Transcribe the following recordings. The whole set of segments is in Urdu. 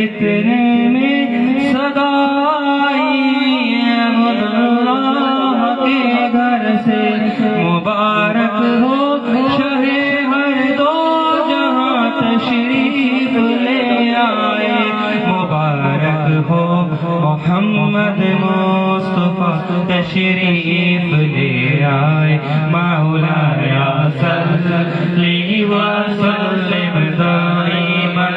اتنے میں صدائی اللہ کے گھر سے مبارک ہو شہ ہر دو جہاں تشریف لے آئے مبارک ہو محمد مصطفیٰ تشریف لے آئے مولایا صلی وسلم دائما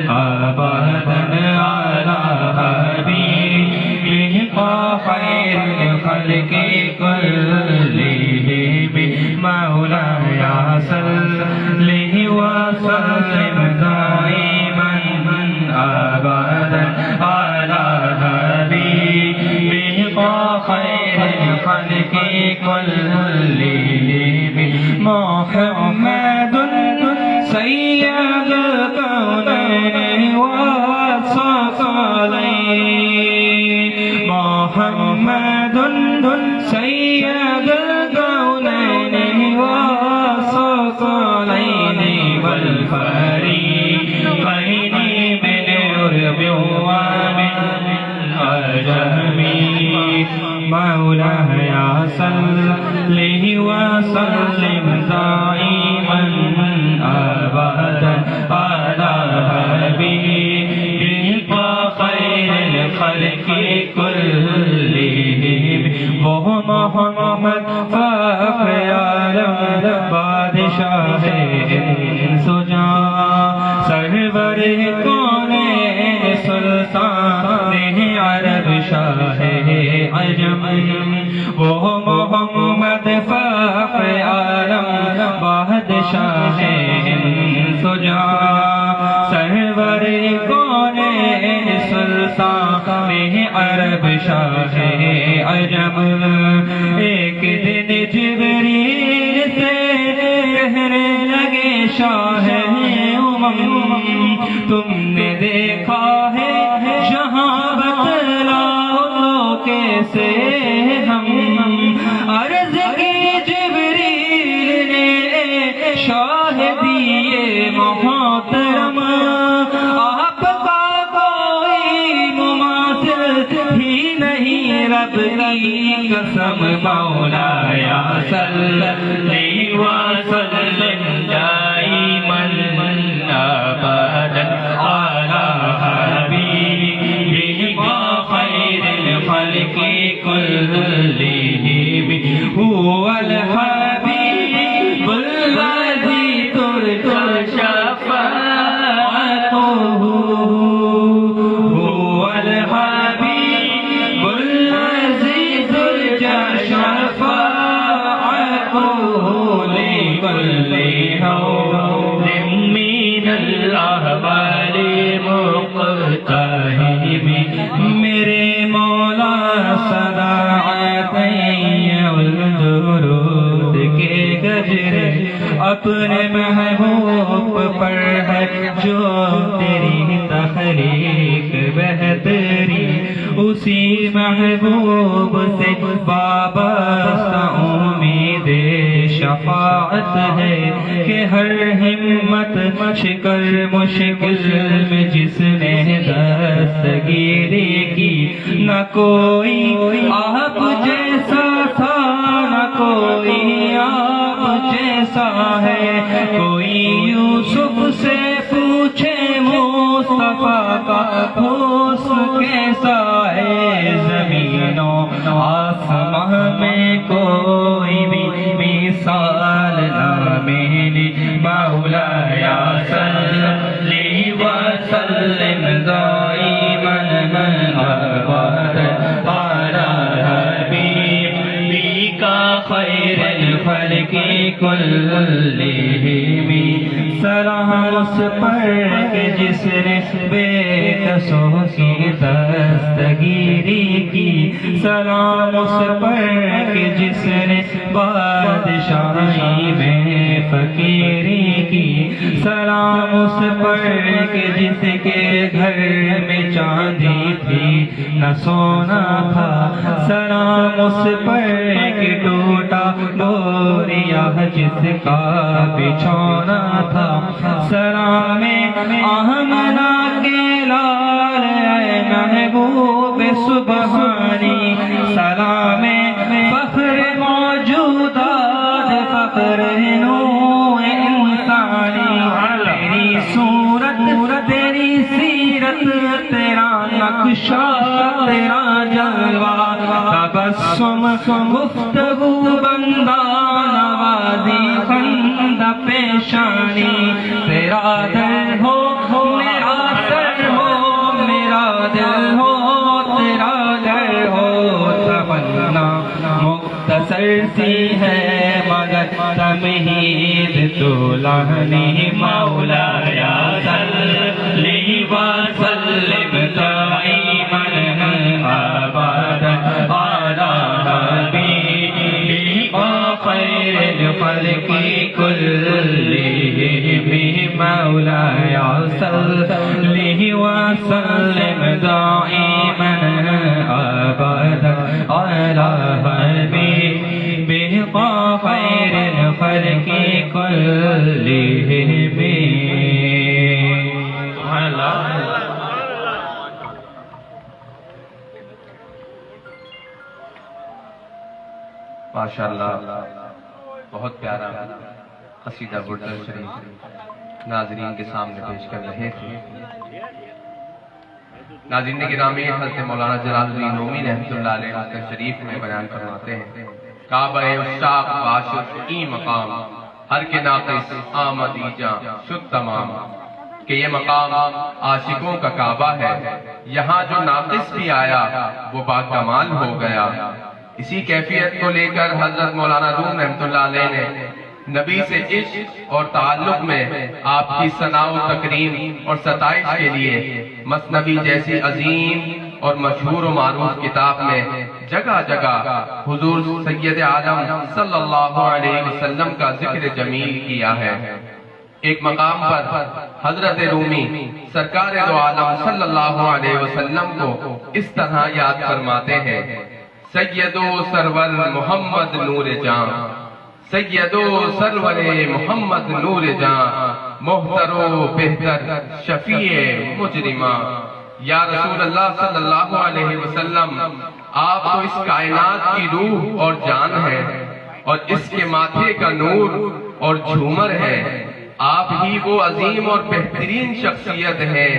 ابدا علی حبیبہ خیر الخلق کلہم مولایا صلی وسلم دائما ابدا علی حبیبہ خیر الخلق کلہم محمد سید الکونین والثقلین محمد سید الکونین والثقلین والفریقین من عرب ومن عجم مولایا صلی وسلم دائما ابدا علی حبیبہ خیر الخلق کلہم وہ محمد فخر عالم بادشاہ انس و جان سرور کونین سلطان عرب شاہ عجم وہ محمد فخر عالم بادشاہ انس و جان سرور کونین سلطان عرب شاہ عجم ایک دن جبریل سے کہنے لگے شاہ تم نے دیکھا ہے جہاں بتلاؤ تو کیسے ہم عرض کی جبریل نے شاہ دیے محترم آپ کا کوئی مماثل ہی نہیں رب کی قسم مولایا صلی وسلم دائما ابدا علی حبیبہ خیر الخلق کلہم هو الحبیب الذی ترجى شفاعته هو الحبیب الذی ترجى شفاعته لكل هول من الاحوال مقتحم میرے مولا صدا الدرود کے گجرے اپنے محبوب پر ہے جو تیری تحریک بہتری اسی محبوب سے وابستہ امید شفاعت ہے کہ ہر ہمت شکر مشکل میں جس نے دستگیری کی نہ کوئی آپ جیسا تھا نہ کوئی آپ جیسا ہے کوئی یوسف سے پوچھے مصطفیٰ کا حسن کیسا ہے زمین و آسمان میں کوئی بھی مثال نہ ملی مولایا صلی وسلم دائما ابدا علی حبیبہ خیر الخلق کلہم سلام اس پر کہ جس نے بے قصوں کی دستگیری کی سلام اس پر کہ جس نے بادشاہی میں فقیری کی سلام اس پر کہ جس کے گھر میں چاندی تھی نہ سونا تھا، سلام اس پر کہ ٹوٹا بوریا جس کا بچھونا تھا، سلام آمنہ کے لال اے محبوب سبحانی، سلام فخر موجودات فخر نوع انسانی، تیری صورت تیری سیرت تیرا نقشہ تیرا جلوہ، تبسم گفتگو بندہ نوازی خندہ پیشانی، تیرا در ہو میرا سر ہو، میرا دل ہو تیرا گھر ہو، تمنا مختصر سی ہے مگر تمہید تو لہنی، مولایا صلی وسلم دائما ابدا علی حبیبک خیر الخلق کلہم، مولایا صلی وسلم دائما ابدا علی حبیبک خیر الخلق کلہم۔ ماشاءاللہ بہت پیارا قصیدہ برد شریف ناظرین کے سامنے پیش کر رہے تھے۔ ناظرین گرامی، حضرت مولانا جلال الدین رومی رحمۃ اللہ علیہ مذکر شریف میں بیان فرماتے ہیں، کعبہ عشاق باشد ای مقام، ہر کے ناقص آمدی جاں شد تمام، کہ یہ مقام عاشقوں کا کعبہ ہے، یہاں جو ناقص بھی آیا وہ باکمال ہو گیا۔ اسی کیفیت کو لے کر حضرت مولانا روم رحمۃ اللہ علیہ نے نبی سے عشق اور تعلق میں آپ کی ثنا و تکریم اور ستائش کے لیے مثنوی جیسی عظیم اور مشہور و معروف کتاب میں جگہ جگہ حضور سید عالم صلی اللہ علیہ وسلم کا ذکر جمیل کیا ہے۔ ایک مقام پر حضرت رومی سرکار دو عالم صلی اللہ علیہ وسلم کو اس طرح یاد فرماتے ہیں، سید و سرور محمد نور جاں، سید و سرور محمد نور جاں، محتر و بہتر شفیع مجرماں۔ یا رسول اللہ صلی اللہ علیہ وسلم، آپ تو اس کائنات کی روح اور جان ہیں، اور اس کے ماتھے کا نور اور جھومر ہے۔ آپ ہی وہ عظیم اور بہترین شخصیت ہے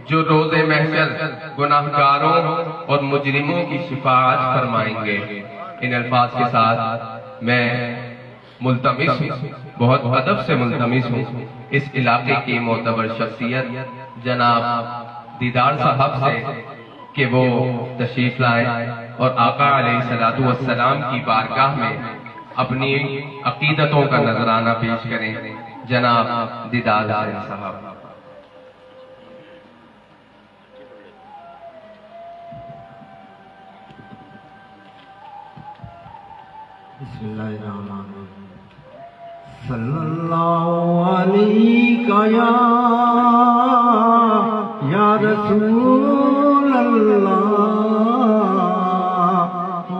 جو روز محشر گناہگاروں اور مجرموں کی شفاعت فرمائیں گے۔ ان الفاظ کے ساتھ میں ملتمس ہوں، بہت ادب سے ملتمس ہوں، اس علاقے کی معتبر شخصیت جناب دیدار صاحب سے کہ وہ تشریف لائیں اور آقا علیہ السلام کی بارگاہ میں اپنی عقیدتوں کا نذرانہ پیش کریں۔ جناب دیدار صاحب۔ بسم اللہ الرحمن الرحیم۔ صلی اللہ علیہ یا رسول اللہ،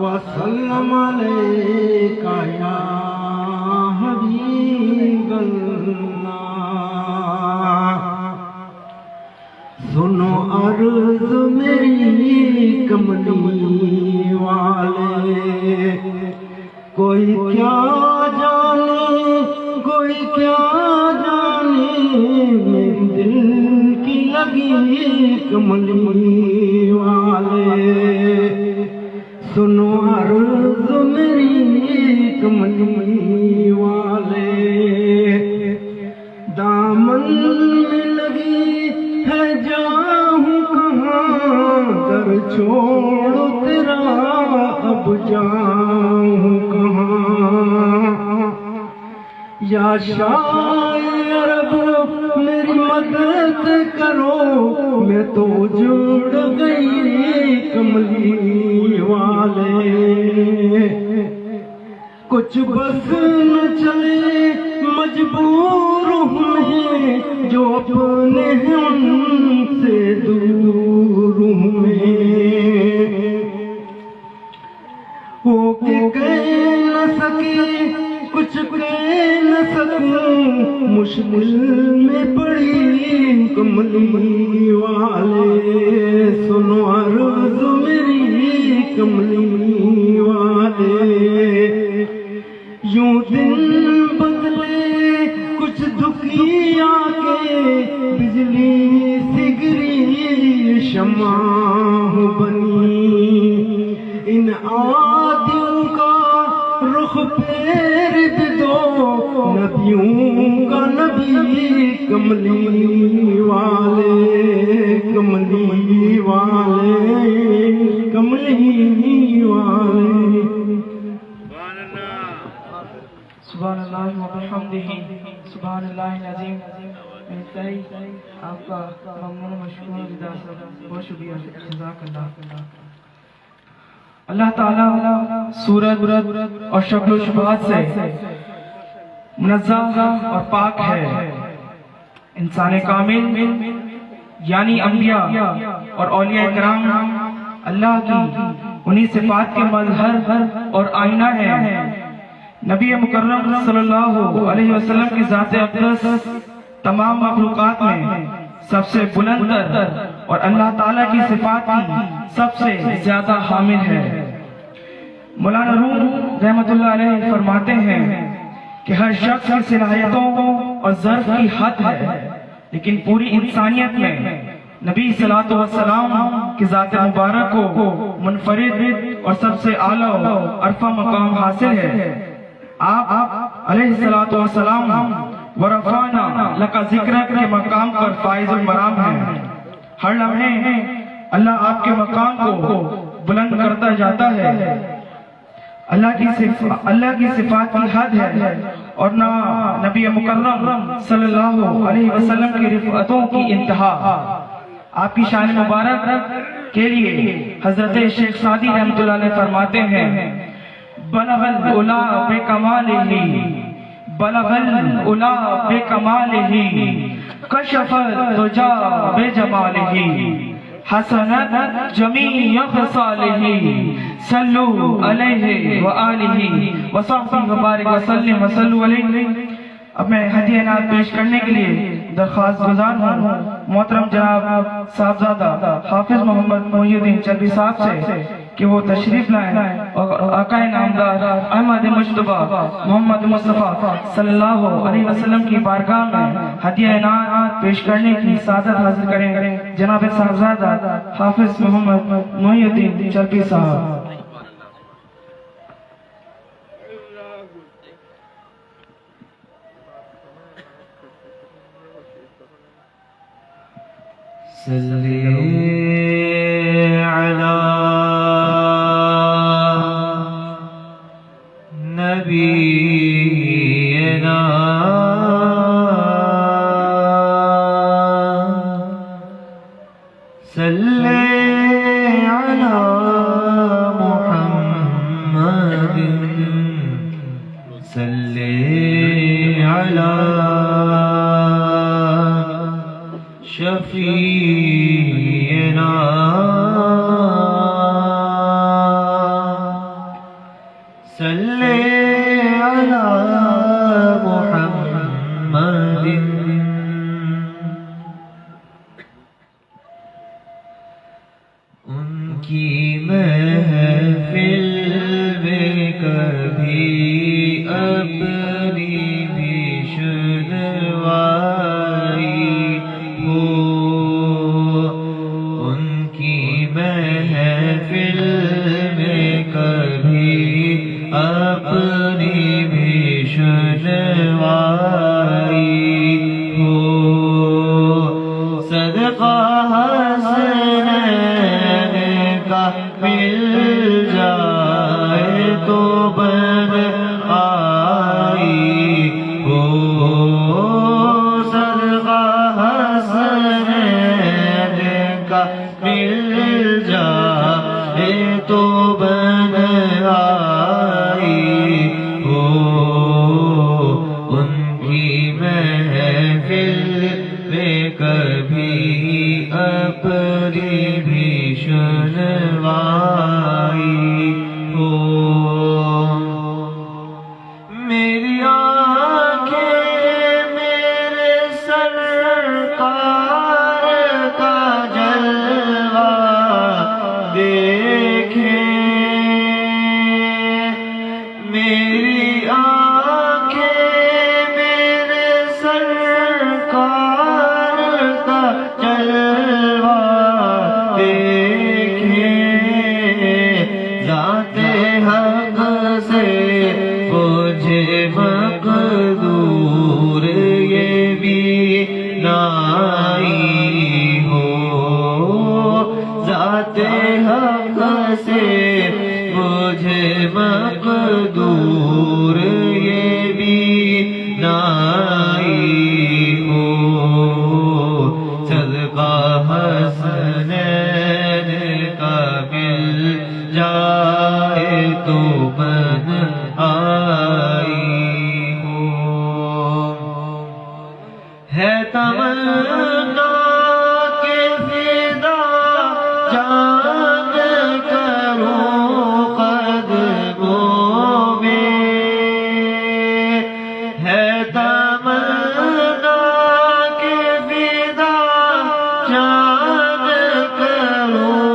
وسلم علیہ یا حبیب اللہ۔ سنو عرض میری کملی والے، کوئی کیا جانے کوئی کیا جانے، میری دل کی لگی کملی والے۔ سنو عرض میری کملی والے، دامن میں لگی ہے جاؤں کہاں، در چھوڑ تیرا اب جاؤں کہاں۔ یا شاعر عرب میری مدد کرو، میں تو جڑ گئی کملی والے۔ کچھ بس نہ چلے مجبور ہوں جو اپنے ہیں ان سے دور ہوں میں، ہو کے کہہ نہ سکے کچھ کہہ نہ سکوں، مشکل میں پڑی کملی والے، سنو عرض میری کملی والے، یوں دن بدلے کچھ دکھیا کے، بجلی سی گری شمع بنی، ان عادیوں کا رخ پھیر دو، نبیوں کا نبی کملی والے، کملی والے، کملی والے۔ سبحان اللہ و بحمدہ، سبحان اللہ العظیم۔ انتہائی آپ کا ممنون مشکور رضا صاحب، بہت شکریہ، جزاک اللہ۔ اللہ تعالیٰ صورت اور شکل و شبہات سے منزہ اور پاک ہے۔ انسان کامل یعنی انبیاء اور اولیاء کرام اللہ کی انہی صفات کے مظہر اور آئینہ ہے۔ نبی مکرم صلی اللہ علیہ وسلم کی ذات اقدس تمام مخلوقات میں سب سے بلند تر اور اللہ تعالیٰ کی صفات کی سب سے زیادہ حامل ہے۔ مولانا روم رحمت اللہ علیہ فرماتے ہیں کہ ہر شخص کی صلاحیتوں اور ظرف کی حد ہے، لیکن پوری انسانیت میں نبی صلی اللہ علیہ وسلم کی ذات مبارک کو منفرد اور سب سے اعلیٰ عرفہ مقام حاصل ہے۔ آپ علیہ الصلوۃ والسلام ورفعنا لک ذکرک کے مقام پر فائز المرام ہیں۔ ہر لمحے اللہ آپ کے مقام کو بلند کرتا جاتا ہے۔ اللہ کی صفات کی حد ہے اور نہ نبی مکرم صلی اللہ علیہ وسلم کی رفعتوں کی انتہا۔ آپ کی شان مبارک کے لیے حضرت شیخ سعدی رحمۃ اللہ علیہ فرماتے ہیں، بلغ العلا بکمالہ، بلغ العلا بکمالہ، کشف الدجا بجمالہ، حسنت جمیع خصالہ، صلو علیہ وآلہ وصحبہ وبارک وسلم وصلو علیہ۔ اب میں ہدیہ انعام پیش کرنے کے لیے درخواست گزار ہوں محترم جناب صاحبزادہ حافظ محمد محی الدین چلبی صاحب سے کہ وہ تشریف لائیں اور آقا نامدار احمد مجتبی محمد مصطفیٰ صلی اللہ علیہ وسلم کی بارگاہ میں ہدیہ انعام پیش کرنے کی سعادت حاصل کریں۔ جناب صاحبزادہ حافظ محمد محی الدین چلبی صاحب۔ صلی علی نبینا صلی علی محمد صلی علی شفیعنا صلی علی محمد۔ ان کی محفل میں کبھی اپنی بھی سنوائی ہو، ان کی محفل میں کبھی اپنی بھی سنوائی ہو، صدقہ حسنین کا مل جائے تو بن آئی ہو، صدقہ حسنین کا مل جائے تو بن آئی ہو، ان کی محفل کبھی اپنی بھی سنوائی ہو میری آنکھیں میرے سرکار کا جلوہ دیکھیں میری آنکھیں میرے سرکار کا جلوہ دیکھیں ذات حق سے مجھے مقدور یہ بھی نائی ہو ذات حق سے مجھے مقدور یہ بھی نائی ہو صدقہ حسنین کا مل جائے تو من آئی ہو ہے تمنا کہ فدا جان کروں قدموں میں ہے تمنا کہ فدا جان کروں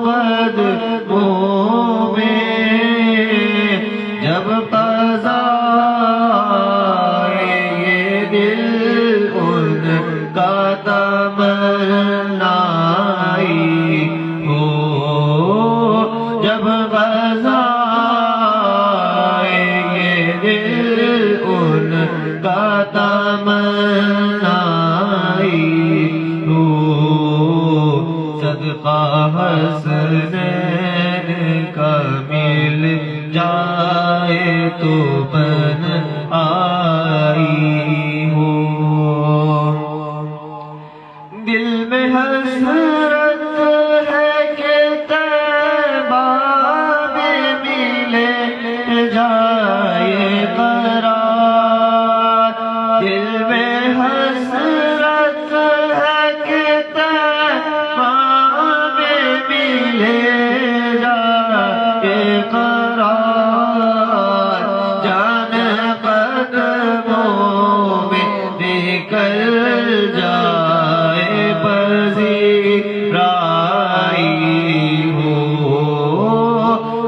قدموں میں جب قضا یہ دل ان کا تمنائی ہو جب قضا یہ دل ان کا تمنائی ہو صدقہ حسنین کا مل جائے تو بن آئی ہو دل میں حسرت ہے کہ طیبہ میں ملے جائے قرار دل میں حسرت ہے کہ طیبہ میں ملے جائے قرار جان قدموں میں نکل جائے پذیرائی ہو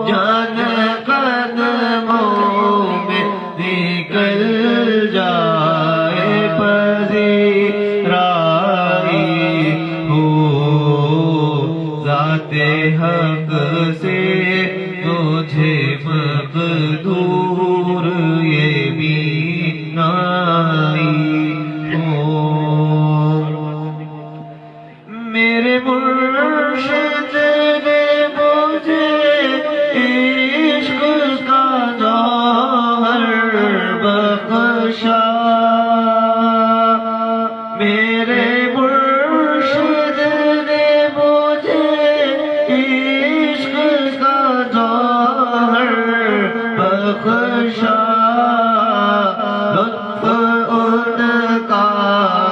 جان قدموں میں نکل جائے پذیرائی ہو ذات حق سے تجھے مقدور یہ بھی نائی ہو میرے مرشد نے مجھے عشق کا جوہر بخشا میرے مرشد نے مجھے عشق کا جوہر بخشا لطف ان کا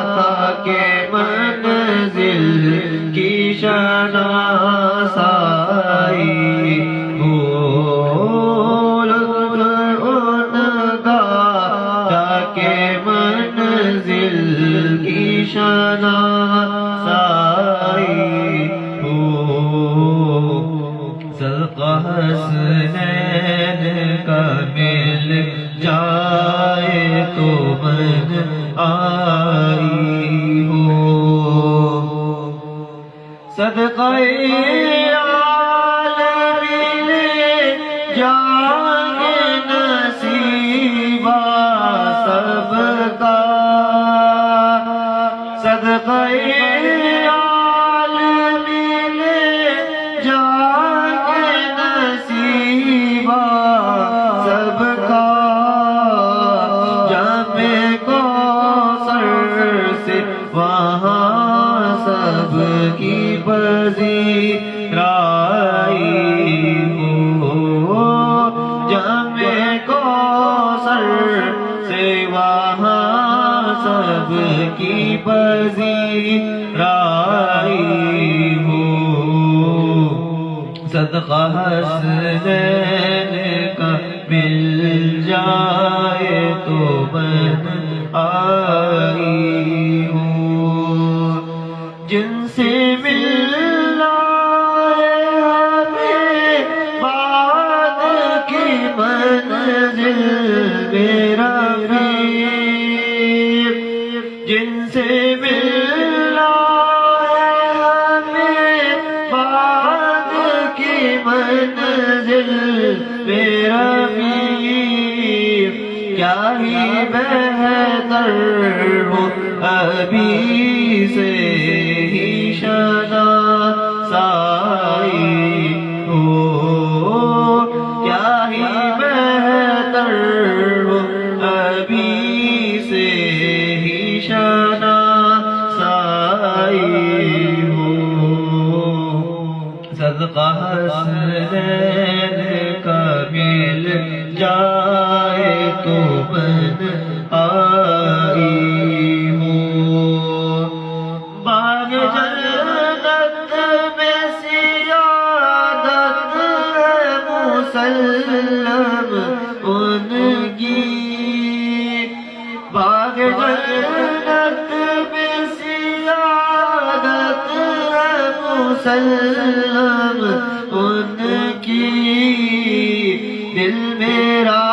تھا کہ منزل کی شناسائی ہو لطف ان کا تھا کہ منزل کی شناسائی ہو صدقہ حسنین کا مل جائے تو من آئی ہو صدقہ آل ملے جائے نصیبہ سب کا صدقہ آل ملے جائے نصیبہ سب کا جامع کوثر سے وہاں سب کی پذیرائی ہو جامع کوثر سے وہاں سب کی پذیرائی ہو صدقہ حسنین کا مل جائے تو بن آئی ہوں جن سے ملنا ہے ہمیں بعد کی منزل میرا پیر جن سے ملنا ہے ہمیں بعد کی منزل میرا پیر کیا ہی بہتر ہو ابھی سے ہی شناسائی ہو کیا ہی بہتر ہو ابھی سے ہی شناسائی ہو صدقہ حسنین کا مل جائے تو بن آئی ہوں باغ جنت میں سیادت ہے مسلم ان کی باغ جنت میں سیادت ہے مسلم ان کی دل میرا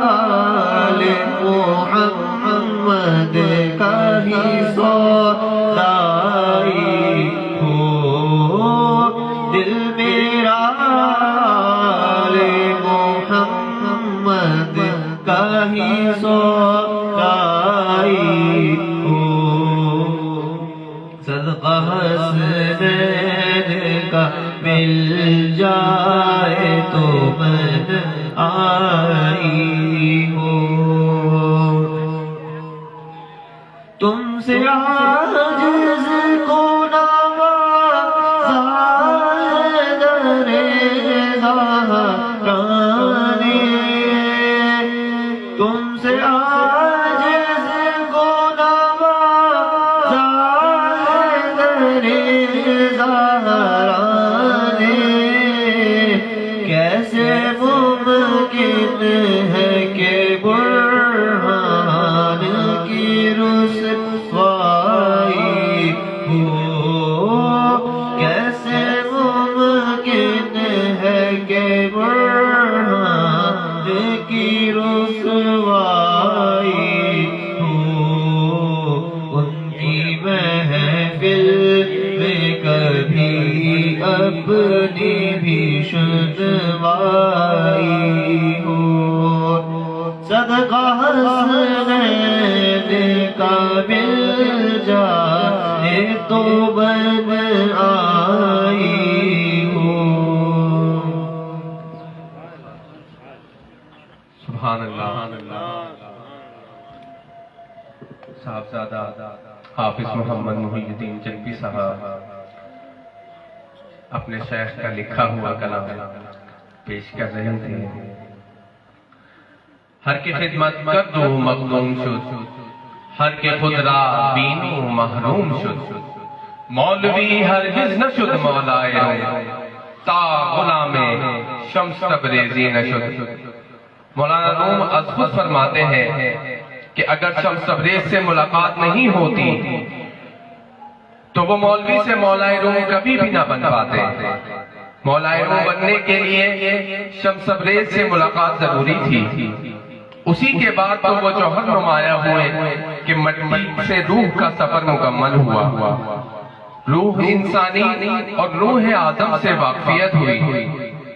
آل محمد کا ہی سودائی ہو دل میرا آل محمد کا ہی سودائی ہو صدقہ حسنین کا مل جائے تو بن آئی ہو تم سے عاجز کو نوازا در زہرانے تم سے عاجز کو نوازا در زہرانے کیسے ممکن ہے کہ برہان کی رسوائی ہو کیسے ممکن ہے کہ برہان کی رسوائی ہو ان کی محفل میں کبھی اپنی بھی شنوائی ہو صدقہ حسنین کا مل جائے تو بن آئی ہو سبحان اللہ صاحبزادہ حافظ محمد محی الدین چنپی صاحب اپنے شیخ کا لکھا ہوا کلام پیش کر رہے تھے ہر کی خدمت کر دو مخدوم شد ہر کے خود را بینو محروم شد مولوی ہرگز نہ شد مولائے رو تا غلام شمس تبریزی نہ شد مولانا روم از خود فرماتے ہیں کہ اگر شمس تبریز سے ملاقات نہیں ہوتی تو وہ مولوی سے مولائے روم کبھی بھی نہ بن پاتے مولائے روم بننے کے لیے شمس تبریز سے ملاقات ضروری تھی اسی کے بعد تو وہ جوہر نمایاں ہوئے کہ مٹی سے روح کا سفر مکمل ہوا روح انسانی اور روح آدم سے واقفیت ہوئی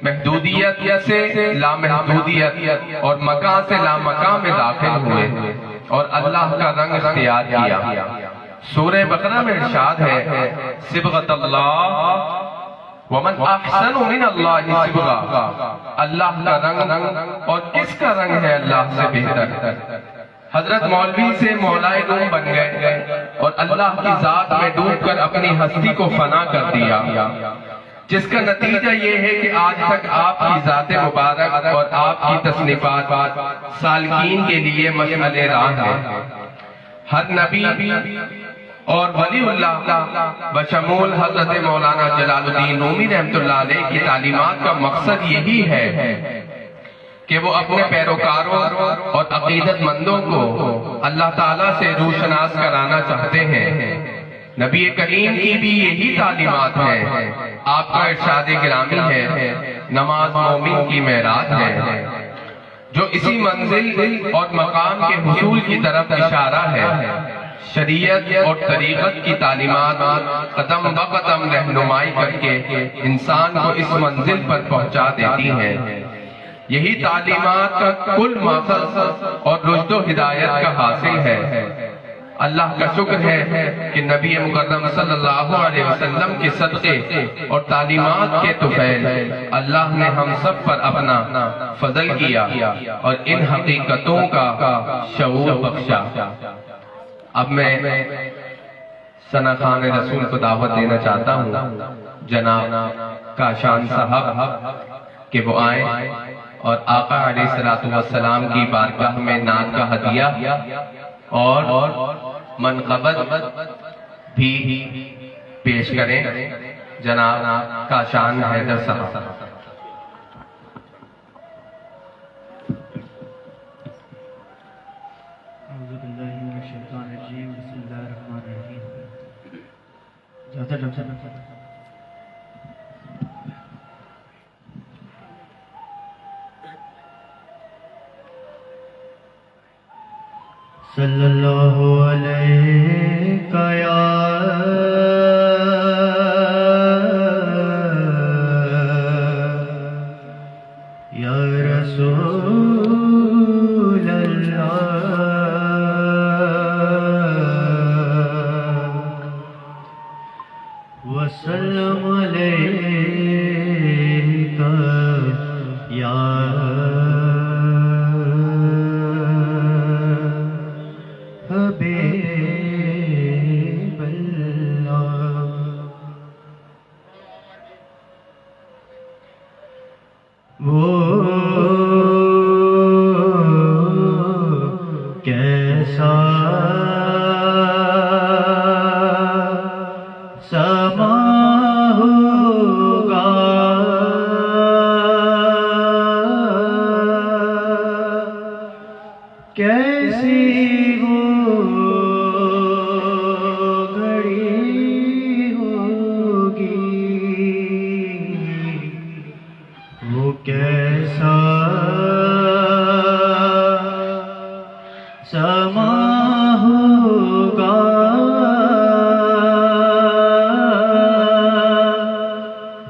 محدودیت سے لامحدودیت اور مکان سے لامکان میں داخل ہوئے اور اللہ کا رنگ اختیار کیا سورہ بقرہ میں ارشاد ہے صبغۃ اللہ ومن احسن من اللہ صبغہ اللہ کا رنگ اور کس کا رنگ ہے اللہ سے بہتر حضرت مولوی سے مولائے روم بن گئے اور اللہ کی ذات میں ڈوب کر اپنی ہستی کو فنا کر دیا جس کا نتیجہ یہ ہے کہ آج تک آپ کی ذات مبارک اور آپ کی تصنیفات سالکین کے لیے مشعل راہ ہے ہر نبی اور ولی اللہ بشمول حضرت مولانا جلال الدین رومی رحمۃ اللہ علیہ کی تعلیمات کا مقصد یہی ہے کہ وہ اپنے پیروکاروں اور عقیدت مندوں کو اللہ تعالیٰ سے روشناس کرانا چاہتے ہیں۔ نبی کریم کی بھی یہی تعلیمات ہیں۔ آپ کا ارشاد گرامی ہے، نماز مومن کی معراج ہے، جو اسی منزل اور مقام کے حصول کی طرف اشارہ ہے۔ شریعت اور طریقت کی تعلیمات قدم بقدم رہنمائی کر کے انسان کو اس منزل پر پہنچا دیتی ہیں۔ یہی تعلیمات کا کل مقصد اور رشد و ہدایت کا حاصل ہے۔ اللہ کا شکر ہے کہ نبی مکرم صلی اللہ علیہ وسلم کے صدقے اور تعلیمات کے طفیل اللہ نے ہم سب پر اپنا فضل کیا اور ان حقیقتوں کا شعور بخشا۔ اب میں ثنا خان رسول کو دعوت دینا چاہتا ہوں جناب کاشان صاحب کہ وہ آئیں اور آقا علیہ السلام کی بارگاہ میں نعت کا ہدیہ اور منقبت بھی پیش کریں۔ جناب کاشان حیدر صاحب۔ اعوذ باللہ من الشیطان الرجیم، بسم اللہ الرحمن الرحیم۔ صلی اللہ علیہ یا رسول اللہ، وسلم علیک یا حبیب اللہ۔ وہ کیسا سما ہوگا، کیسی وہ گھڑی ہوگی، وہ کیسا سما ہوگا،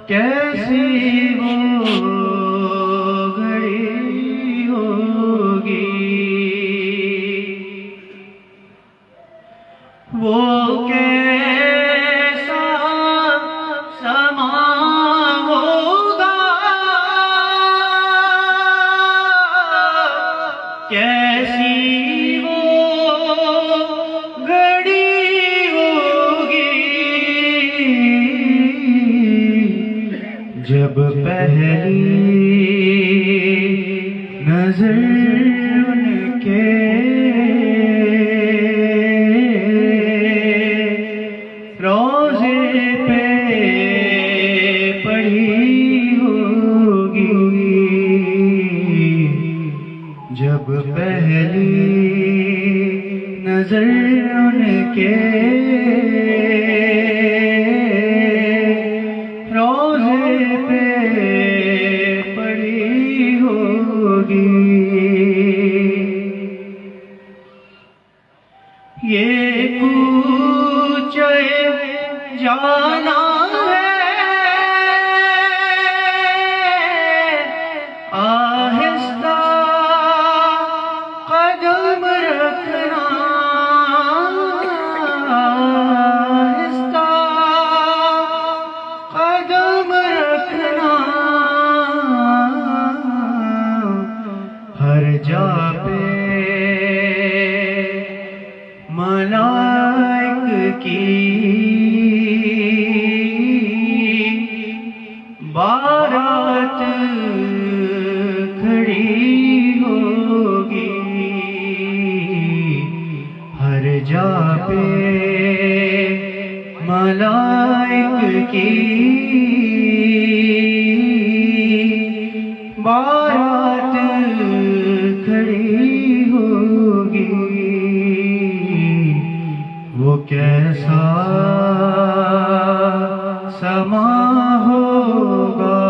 کیسی وہ گھڑی ہوگی، وہ کیسا سما ہوگا، کیسی وہ گھڑی ہوگی، جب پہلی نظر ان کے روضے پہ پڑی ہوگی، جب پہلی نظر ان کے روضے پہ پڑی ہوگی، یہ کوچے جانا ہے، آہستہ قدم رکھنا، آہستہ قدم رکھنا، ہر جا پہ ملائک کی بارات کھڑی ہوگی، ہر ہر جا پہ ملائک کی بارات کھڑی ہوگی، وہ کیسا سما ہوگا،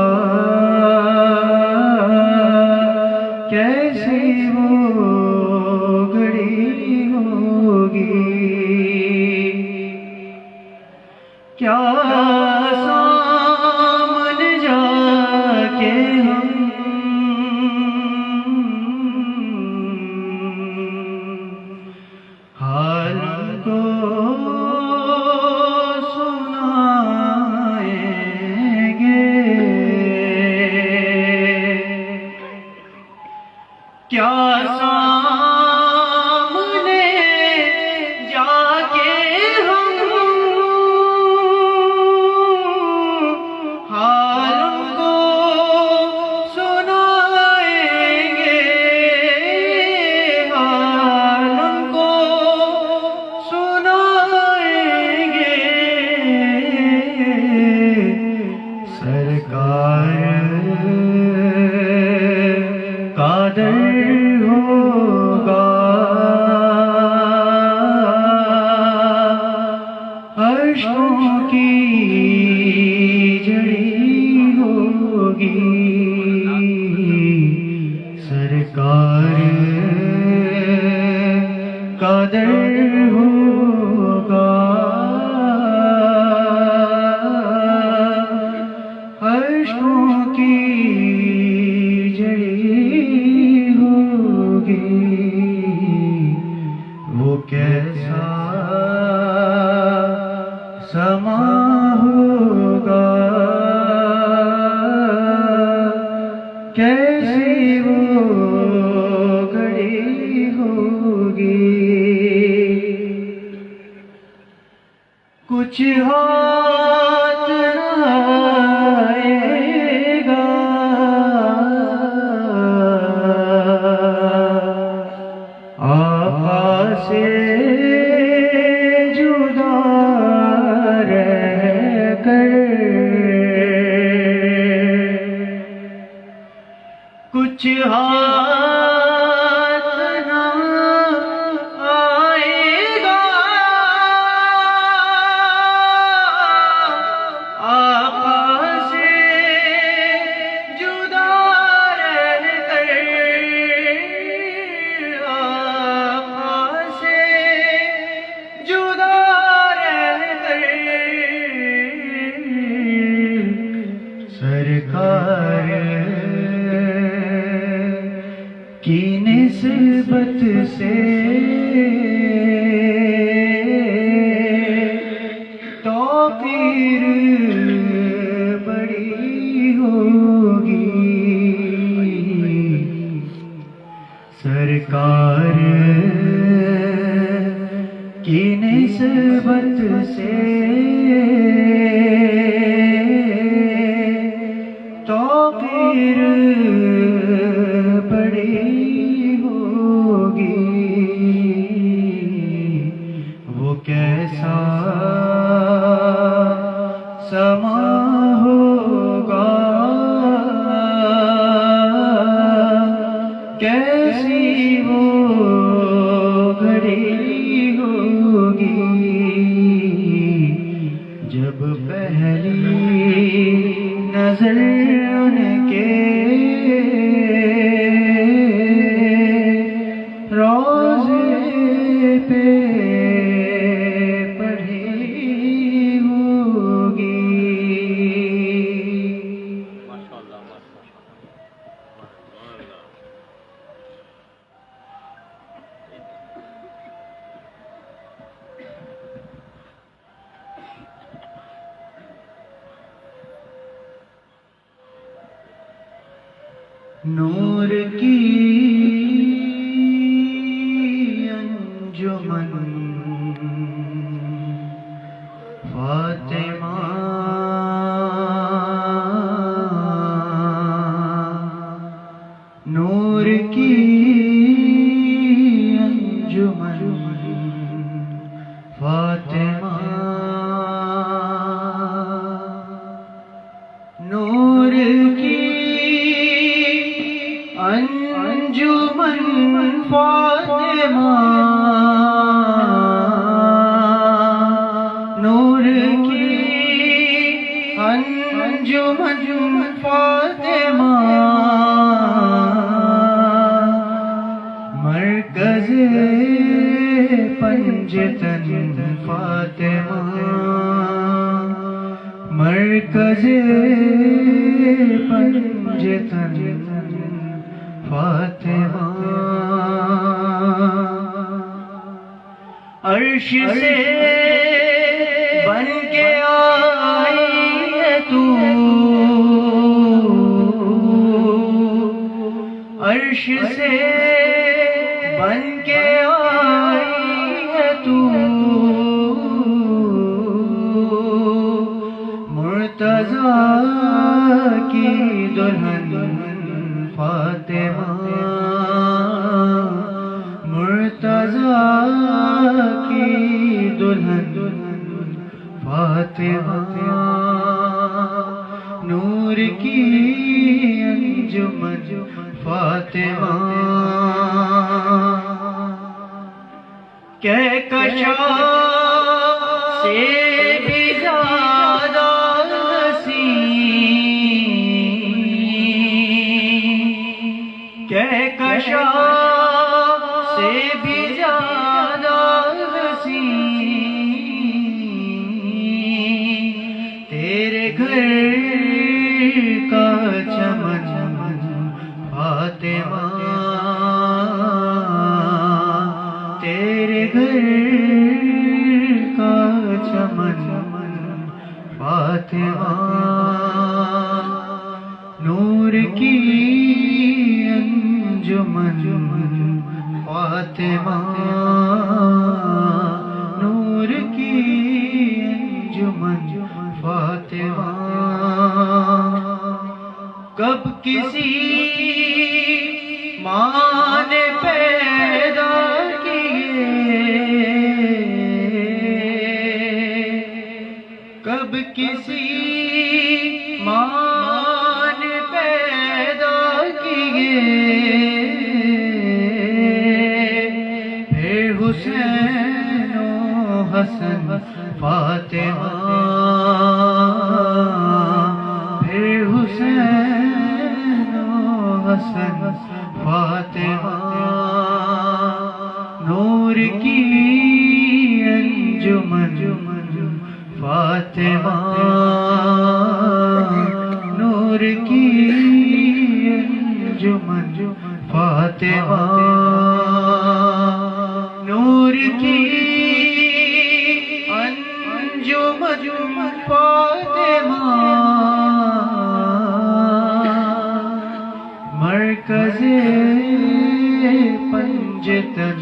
کیسی وہ گھڑی ہوگی، کیا سامنے جا کے ہم حال کو سنائیں گے، کیا سامنے جا کے ہم حال کو سنائیں گے، حال کو سنائیں گے، سرکار کا در ہوگا، عرشوں کی جڑی ہوگی، سرکار کا در ہوگا، عرشوں کی جڑی ہوگی، وہ کیسا سما ہوگا، کیسی وہ گھڑی ہوگی، کچھ ہاتھ نہ آئے گا، آقا سے جدا رہ کر، کچھ ہاتھ نہ آئے گا، آقا سے جدا رہ کر، آقا سے جدا رہ کر، سرکار کی نسبت سے توقیر بڑی ہوگی، سرکار کی نسبت سے توقیر بڑی ہوگی، وہ کیسا سما ہوگا، کیسی وہ گھڑی ہوگی، جب پہلی نظر ان کے روضے پہ پڑھی ہوگی، نور کی انجمن فاطمہ نور کی انجمن پنجتن فاطمہ مرکز پنجتن فاطمہ عرش سے بن کے آئی ہے تو عرش سے بن کے آئی ہے تو مرتضیٰ کی دلہن فاطمہ مرتضیٰ کی دلہن فاطمہ نور کی انجمن فاطمہ کہکشاں سے بھی زیادہ حسین کہکشاں سے بھی زیادہ حسین تیرے گھر کا چمن فاطمہ تیرے گھر کا چمن فاطمہ نور کی انجمن فاطمہ نور کی انجمن فاطمہ کب کسی ماں نے پیدا کیے کب کسی ماں نے پیدا کیے پھر حسین و حسن فاطمہ پھر حسین و حسن فاطمہ نور کی انجمن فاطمہ نور کی انجمن فاطمہ نور کی انجمن فاطمہ مرکز پنجتن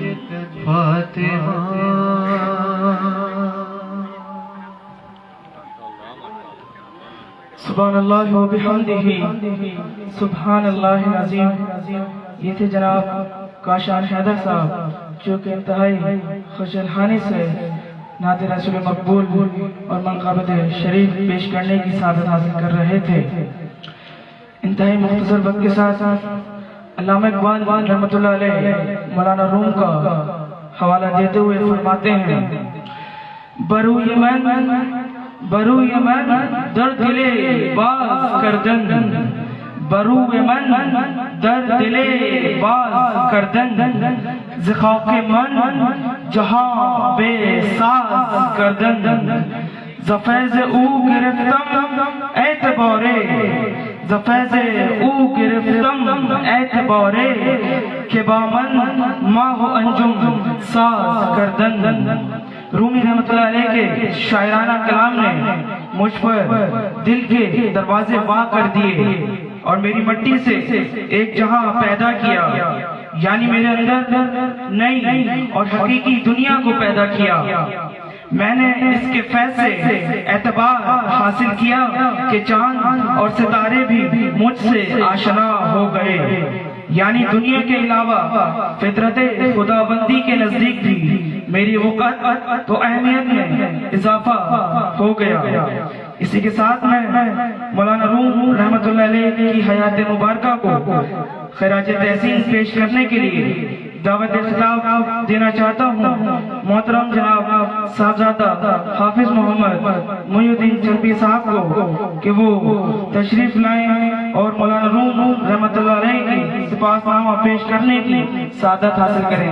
فاطمہ سبحان اللہ و بحمدہ سبحان اللہ العظیم. یہ تھے جناب کاشان حیدر صاحب جو کہ انتہائی خوش الحانی سے نعت رسول مقبول اور منقبت شریف پیش کرنے کی سعادت حاصل کر رہے تھے. انتہائی مختصر وقت کے ساتھ علامہ اقبال رحمۃ اللہ علیہ مولانا روم کا حوالہ دیتے ہوئے فرماتے ہیں برو یمن در دل باز کردن برو یمن در دل باز کردن ز خاک من جہاں بے ساز کردن ز فیض او گرفتم اعتبارے ز فیض او گرفتم اعتبارے کہ با من ماہ و انجم ساز کردن. رومی رحمت اللہ علیہ کے شاعرانہ کلام نے مجھ پر دل کے دروازے وا کر دیے اور میری مٹی سے ایک جہاں پیدا کیا یعنی میرے اندر نئی اور حقیقی دنیا کو پیدا کیا. میں نے اس کے فیض سے اعتبار حاصل کیا کہ چاند اور ستارے بھی مجھ سے آشنا ہو گئے یعنی دنیا کے علاوہ فطرت خداوندی کے نزدیک بھی میری وقت تو اہمیت میں اضافہ ہو گیا. اسی کے ساتھ میں مولانا روم رحمت اللہ علیہ کی حیات مبارکہ کو خراج تحسین پیش کرنے کے لیے دعوت خطاب دینا چاہتا ہوں محترم جناب صاحبزادہ حافظ محمد محی الدین چربی صاحب کو کہ وہ تشریف لائیں اور مولانا روم رحمت اللہ علیہ کی سپاس نامہ پیش کرنے کی سعادت حاصل کریں.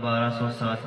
1207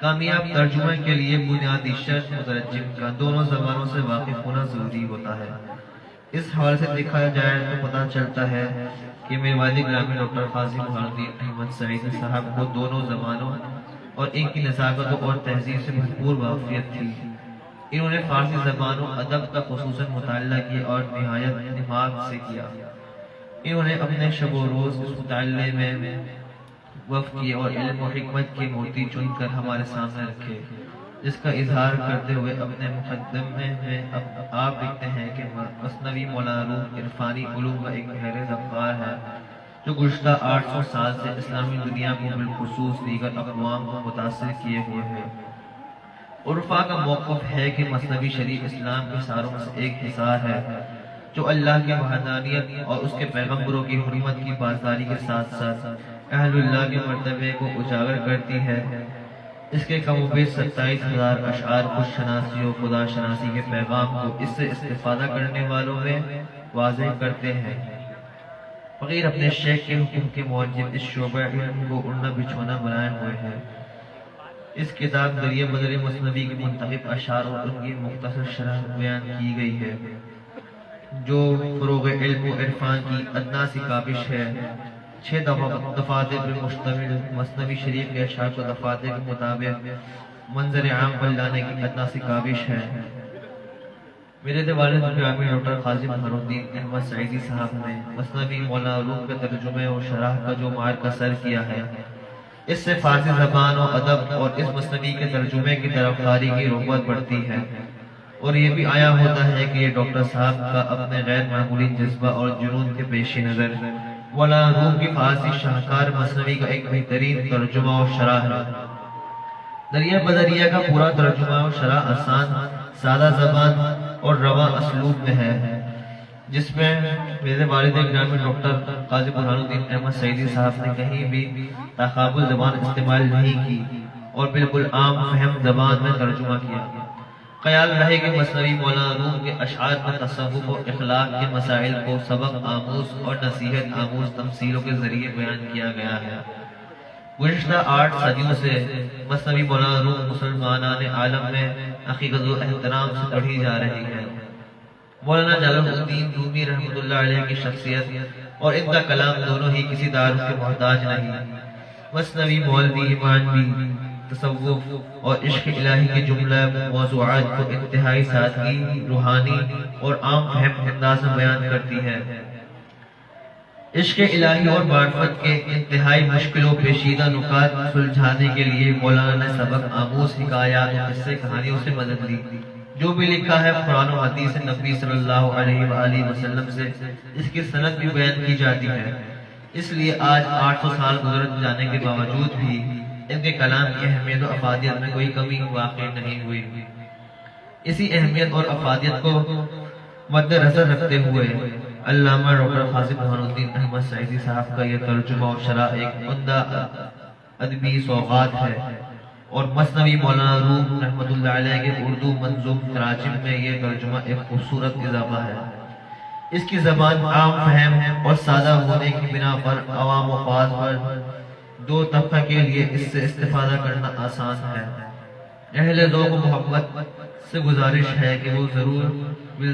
کامیاب ترجمہ کے لیے بنیادی شرط مترجم کا دونوں زبانوں سے واقف ہونا ضروری ہوتا ہے۔ اس حوالے سے دیکھا جائے تو پتہ چلتا ہے کہ میرے والد گرامی ڈاکٹر قاضی برہان الدین احمد سعیدی صاحب کو دونوں زبانوں اور ان کی نزاکت اور تہذیب سے بھرپور واقفیت تھی۔ انہوں نے فارسی زبان و ادب کا خصوصاً مطالعہ کیا اور نہایت دماغ سے کیا۔ انہوں نے اپنے شب و روز اس مطالعے میں وقف کیے اور علم و حکمت کے موتی چن کر ہمارے سامنے رکھے، جس کا اظہار کرتے ہوئے اپنے مقدمے میں آپ لکھتے ہیں کہ مثنوی مولانا روم عرفانی علوم کا ایک گہرے ذخائر ہے جو گزشتہ 800 سال سے اسلامی دنیا کو بالخصوص دیگر اقوام کو متاثر کیے ہوئے ہیں۔ عرفا کا موقف ہے کہ مثنوی شریف اسلام کے حصاروں میں سے ایک حصار ہے جو اللہ کی وحدانیت اور اس کے پیغمبروں کی حرمت کی بازداری کے ساتھ ساتھ اہل اللہ کے مرتبے کو اجاگر کرتی ہے۔ اس کے کم و بیش 27,000 اشعار خود شناسی و خدا شناسی کے پیغام کو اس سے استفادہ کرنے والوں میں واضح کرتے ہیں۔ فقیر اپنے شیخ کے حکم کے موجب اس شعبہ علم کو اڑنا بچھونا بنائے ہوئے ہیں۔ اس کتاب ذریعہ بدر مثنوی کے منتخب اشعار اور ان کی مختصر شرح بیان کی گئی ہے جو فروغ علم و عرفان کی ادنا سی کاوش ہے۔ 6 دفاتر پر مشتمل مثنوی شریف کے اشعار کو دفاتر کے مطابق منظر عام پر لانے کی ادنا سی کاوش ہے۔ میرے والد گرامی ڈاکٹر قاضی برہان الدین احمد سعیدی صاحب نے مثنوی مولانا روم کے ترجمے اور شرح کا جو معرکہ سر کیا ہے، اس سے فارسی زبان و ادب اور اس مثنوی کے ترجمے کی طرف خاری کی رغبت بڑھتی ہے، اور یہ بھی آیا ہوتا ہے کہ یہ ڈاکٹر صاحب کا اپنے غیر معمولی جذبہ اور جنون کے پیش نظر مولانا روم کی فارسی شاہکار مثنوی کا ایک بہترین ترجمہ و شرح ہے۔ دریا بدریہ کا پورا ترجمہ و شرح آسان، سادہ زبان اور رواں اسلوب میں ہے، جس میں میرے والد گرامی ڈاکٹر قاضی برہان الدین احمد سعیدی صاحب نے کہیں بھی تقابل زبان استعمال نہیں کی اور بالکل عام فہم زبان میں ترجمہ کیا۔ خیال رہے کہ مثنوی مولانا روم کے اشعار میں تصوف و اخلاق کے مسائل کو سبق آموز اور نصیحت آموز تمثیلوں کے ذریعے بیان کیا گیا ہے۔ گزشتہ 8 صدیوں سے مثنوی مولانا روم مسلمانان عالم میں عقیدت و احترام سے پڑھی جا رہی ہے۔ مولانا جلال الدین رومی رحمۃ اللہ علیہ کی شخصیت اور ان کا کلام دونوں ہی کسی دارو کے محتاج نہیں۔ مثنوی مولوی ایمانوی تصوف اور عشق الہی کے جملہ موضوعات کو انتہائی سادگی، روحانی اور عام فہم انداز میں بیان کرتی ہے۔ عشق الہی اور معرفت کے انتہائی مشکل و پیچیدہ نکات سلجھانے کے لیے مولانا نے سبق آموز حکایات اور قصے کہانیوں سے مدد لی۔ جو بھی لکھا ہے قرآن و حدیث نبی صلی اللہ علیہ وآلہ وسلم سے اس کی سند بھی بیان کی جاتی ہے۔ اس لیے آج 800 سال گزر جانے کے باوجود بھی ان کے کلام کی اہمیت و افادیت میں کوئی کمی واقع نہیں ہوئی۔ اسی اہمیت اور افادیت کو مد نظر رکھتے ہوئے علامہ ڈاکٹر قاضی برہان الدین احمد سعیدی صاحب کا یہ ترجمہ اور شرح ایک عمدہ ادبی سوغات ہے، اور مثنوی مولانا روم رحمۃ اللہ علیہ کے اردو منظوم تراجم میں یہ ترجمہ ایک خوبصورت اضافہ ہے۔ اس کی زبان عام فہم اور سادہ ہونے کی بنا پر عوام و خاص پر دو طبقہ کے لیے اس سے استفادہ کرنا آسان ہے۔ اہل ذوق و محبت سے گزارش ہے کہ وہ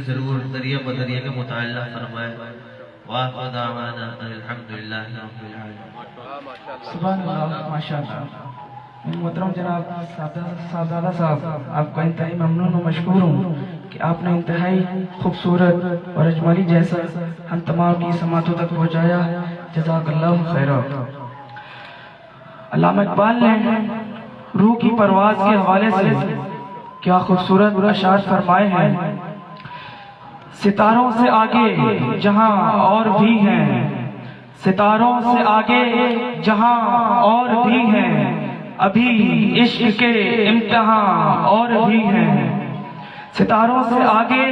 ضرور دریا بدریہ کا مطالعہ فرمائے۔ وآخر دعوانا الحمدللہ رب العالمین۔ سبحان اللہ، ماشاءاللہ۔ محترم جناب صاحبزادہ صاحب، آپ کا انتہائی ممنون و مشکور ہوں کہ آپ نے انتہائی خوبصورت اور اجمالی جیسا ہم تمام کی سماعتوں تک پہنچایا۔ جزاک اللہ خیرہ۔ علامہ اقبال نے روح کی پرواز کے حوالے سے کیا خوبصورت اشعار فرمائے ہیں۔ ستاروں سے آگے جہاں اور بھی ہیں، ستاروں سے آگے جہاں اور بھی ہیں، ابھی عشق کے امتحان اور بھی ہیں۔ ستاروں سے آگے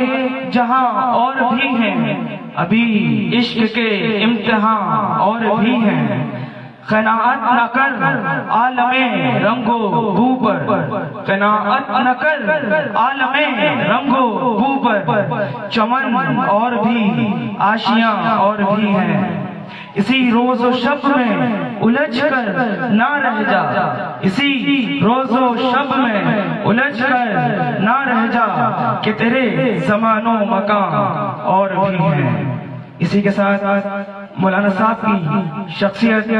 جہاں اور بھی ہیں، ابھی عشق کے امتحان اور بھی ہیں۔ قناعت نہ کر عالم رنگ و بو پر، قناعت نہ کر عالم رنگ و بو پر، چمن اور بھی آشیاں اور بھی ہیں۔ اسی روز و شب میں الجھ کر نہ رہ جا، اسی روز و شب میں الجھ کر نہ رہ جا، کہ تیرے زمان و مکان اور بھی ہیں۔ اسی کے ساتھ مولانا صاحب کی شخصیت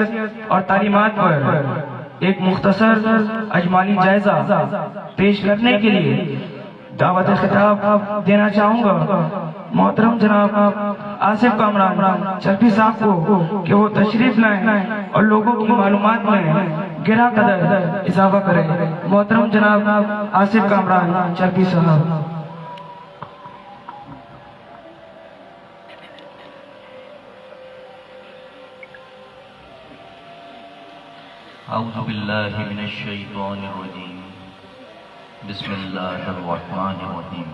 اور تعلیمات پر ایک مختصر اجمالی جائزہ پیش کرنے کے لیے دعوت خطاب دینا چاہوں گا محترم جناب آصف کامران چرپی صاحب کو کہ وہ تشریف لائیں اور لوگوں کی معلومات میں گرا قدر اضافہ کریں۔ محترم جناب آصف کامران چرپی صاحب۔ اعوذ باللہ من الشیطان الرجیم، بسم اللہ الرحمن الرحیم۔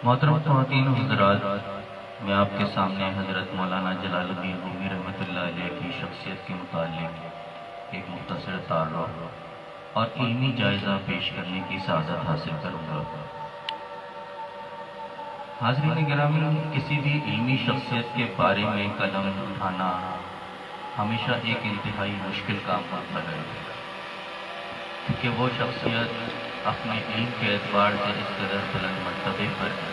محترم خواتین و حضرات، میں آپ کے سامنے حضرت مولانا جلال الدین رومی رحمۃ اللہ علیہ کی شخصیت کے متعلق ایک مختصر تعارف اور علمی جائزہ پیش کرنے کی سعادت حاصل کروں گا۔ حاضرین گرامی، کسی بھی علمی شخصیت کے بارے میں قلم اٹھانا ہمیشہ ایک انتہائی مشکل کام ہوتا ہے، کیونکہ وہ شخصیت اپنے علم کے اعتبار سے اس قدر بلند مرتبے پر ہے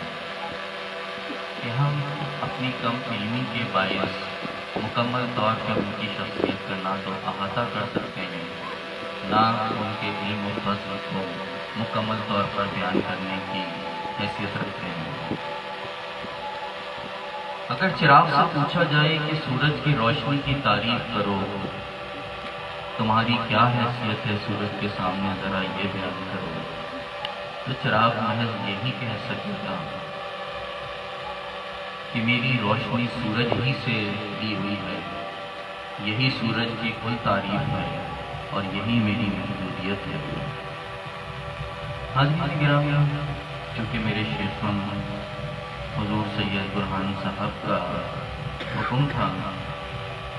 کہ ہم اپنی کم علمی کے باعث مکمل طور پر ان کی شخصیت کا نہ تو احاطہ کر سکتے ہیں، نہ ان کے علم و فضل کو مکمل طور پر بیان کرنے کی حیثیت رکھتے ہیں۔ اگر چراغ سے پوچھا جائے کہ سورج کی روشنی کی تعریف کرو، تمہاری کیا حیثیت ہے سورج کے سامنے، ذرا یہ بیان کرو، تو چراغ محض یہی کہہ سکے گا کہ میری روشنی سورج ہی سے دی ہوئی ہے، یہی سورج کی کل تعریف ہے اور یہی میری موجودیت ہے۔ حاضرین گرامی، چونکہ میرے شیخم حضور سید برہانی صاحب کا حکم تھا،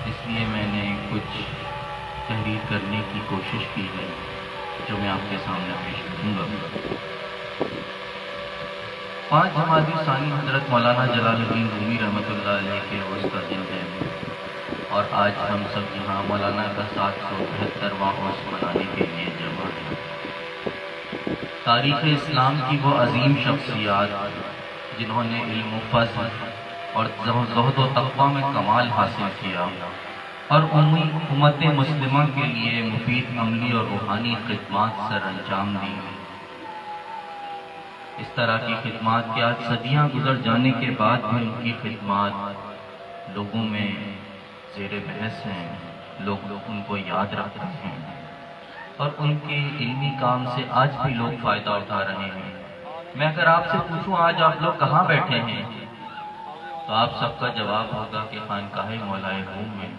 اس لیے میں نے کچھ تحریر کرنے کی کوشش کی ہے جو میں آپ کے سامنے پیش کروں گا۔ 5 جمادی ثانی حضرت مولانا جلال الدین رومی رحمۃ اللہ علیہ کے روز کا دن ہے، اور آج ہم سب یہاں مولانا کا 773واں عرس منانے کے لیے جمع ہیں۔ تاریخ اسلام کی وہ عظیم شخصیات جنہوں نے علم و فضل اور زہد و تقویٰ میں کمال حاصل کیا اور امت مسلمہ کے لیے مفید عملی اور روحانی خدمات سر انجام دی، اس طرح کی خدمات کے آج صدیاں گزر جانے کے بعد بھی ان کی خدمات لوگوں میں زیر بحث ہیں، لوگ ان کو یاد رکھتے ہیں اور ان کے علمی کام سے آج بھی لوگ فائدہ اٹھا رہے ہیں۔ میں اگر آپ سے پوچھوں آج آپ لوگ کہاں بیٹھے ہیں، تو آپ سب کا جواب ہوگا کہ خانقاہ مولائے روم میں۔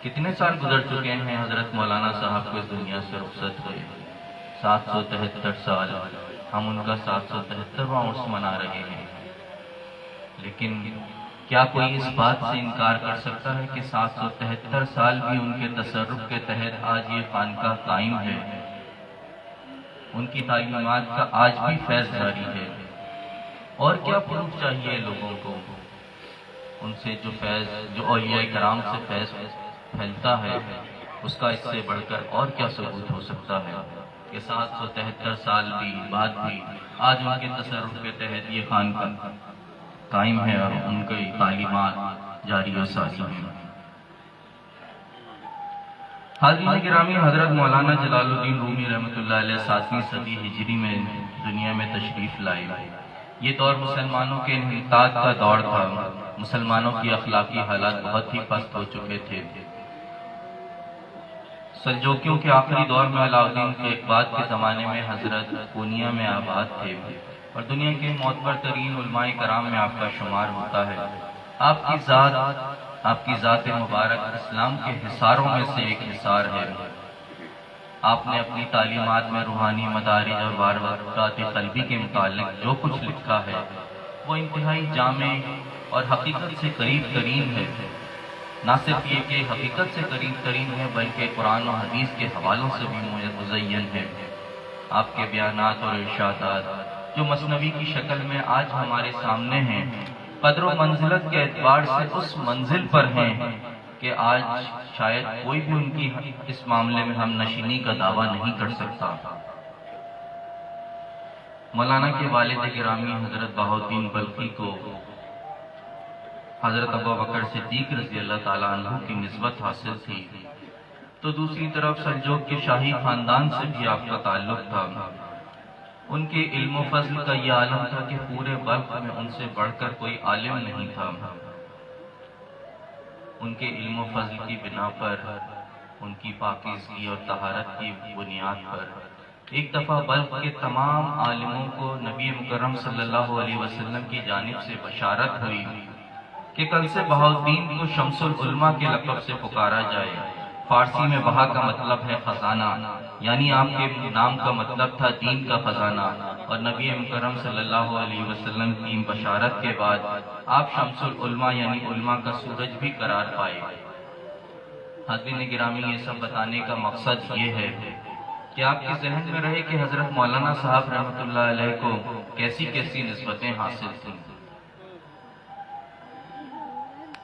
کتنے سال گزر چکے ہیں حضرت مولانا صاحب کو اس دنیا سے رخصت ہوئے؟ 773 سال، ہم ان کا 773واں عرس منا رہے ہیں۔ لیکن کیا کوئی اس بات سے انکار کر سکتا ہے کہ 773 سال بھی ان کے تصرف کے تحت آج یہ خانقاہ قائم ہے، ان کی تعلیمات کا آج بھی فیض جاری ہے؟ اور کیا پروف چاہیے لوگوں کو؟ ان سے جو فیض، جو اولیاء کرام سے فیض پھیلتا ہے، اس کا اس سے بڑھ کر اور کیا ثبوت ہو سکتا ہے کہ 773 سال بھی بعد بھی آج ان کے تصرف کے تحت یہ خانقاہ قائم ہے اور ان کی تعلیمات جاری و ساری ہیں۔ حاضرین گرامی، حضرت مولانا جلال الدین رومی رحمۃ اللہ علیہ 7ویں صدی ہجری میں دنیا میں تشریف لائے۔ یہ دور مسلمانوں کے انحطاط کا دور تھا، مسلمانوں کی اخلاقی حالات بہت ہی پست ہو چکے تھے۔ سلجوکیوں کے آخری دور میں علاؤدین کے اقبال کے زمانے میں حضرت پونیا میں آباد تھے اور دنیا کے معتبر ترین علماء کرام میں آپ کا شمار ہوتا ہے۔ آپ کی ذات مبارک اسلام کے حصاروں میں سے ایک حصار ہے۔ آپ نے اپنی تعلیمات میں روحانی مدارج اور واردات قلبی کے متعلق جو کچھ لکھا ہے وہ انتہائی جامع اور حقیقت سے قریب ترین ہے۔ نہ صرف یہ کہ حقیقت سے قریب ترین ہے بلکہ قرآن و حدیث کے حوالوں سے بھی مزین ہے۔ آپ کے بیانات اور ارشادات جو مثنوی کی شکل میں آج ہمارے سامنے ہیں، قدر و منزلت کے اعتبار سے اس منزل پر ہیں کہ آج شاید کوئی بھی ان کی اس معاملے میں ہم نشینی کا دعویٰ نہیں کر سکتا۔ مولانا کے والد گرامی حضرت بہاؤالدین بلخی کو حضرت ابوبکر صدیق رضی اللہ تعالیٰ عنہ کی نسبت حاصل تھی، تو دوسری طرف سلجوق کے شاہی خاندان سے بھی آپ کا تعلق تھا۔ ان کے علم و فضل کا یہ عالم تھا کہ پورے بلخ میں ان سے بڑھ کر کوئی عالم نہیں تھا۔ ان کے علم و فضل کی بنا پر، ان کی پاکیزگی اور طہارت کی بنیاد پر ایک دفعہ بلخ کے تمام عالموں کو نبی مکرم صلی اللہ علیہ وسلم کی جانب سے بشارت ہوئی کہ کل سے بہاؤالدین کو شمس العلماء کے لقب سے پکارا جائے۔ فارسی میں بہا کا مطلب ہے خزانہ، یعنی آپ کے نام کا مطلب تھا دین کا خزانہ، اور نبی مکرم صلی اللہ علیہ وسلم کی بشارت کے بعد آپ شمس العلماء یعنی علماء کا سورج بھی قرار پائے۔ حاضرین گرامی، یہ سب بتانے کا مقصد یہ ہے کہ آپ کے ذہن میں رہے کہ حضرت مولانا صاحب رحمۃ اللہ علیہ کو کیسی کیسی نسبتیں حاصل تھیں۔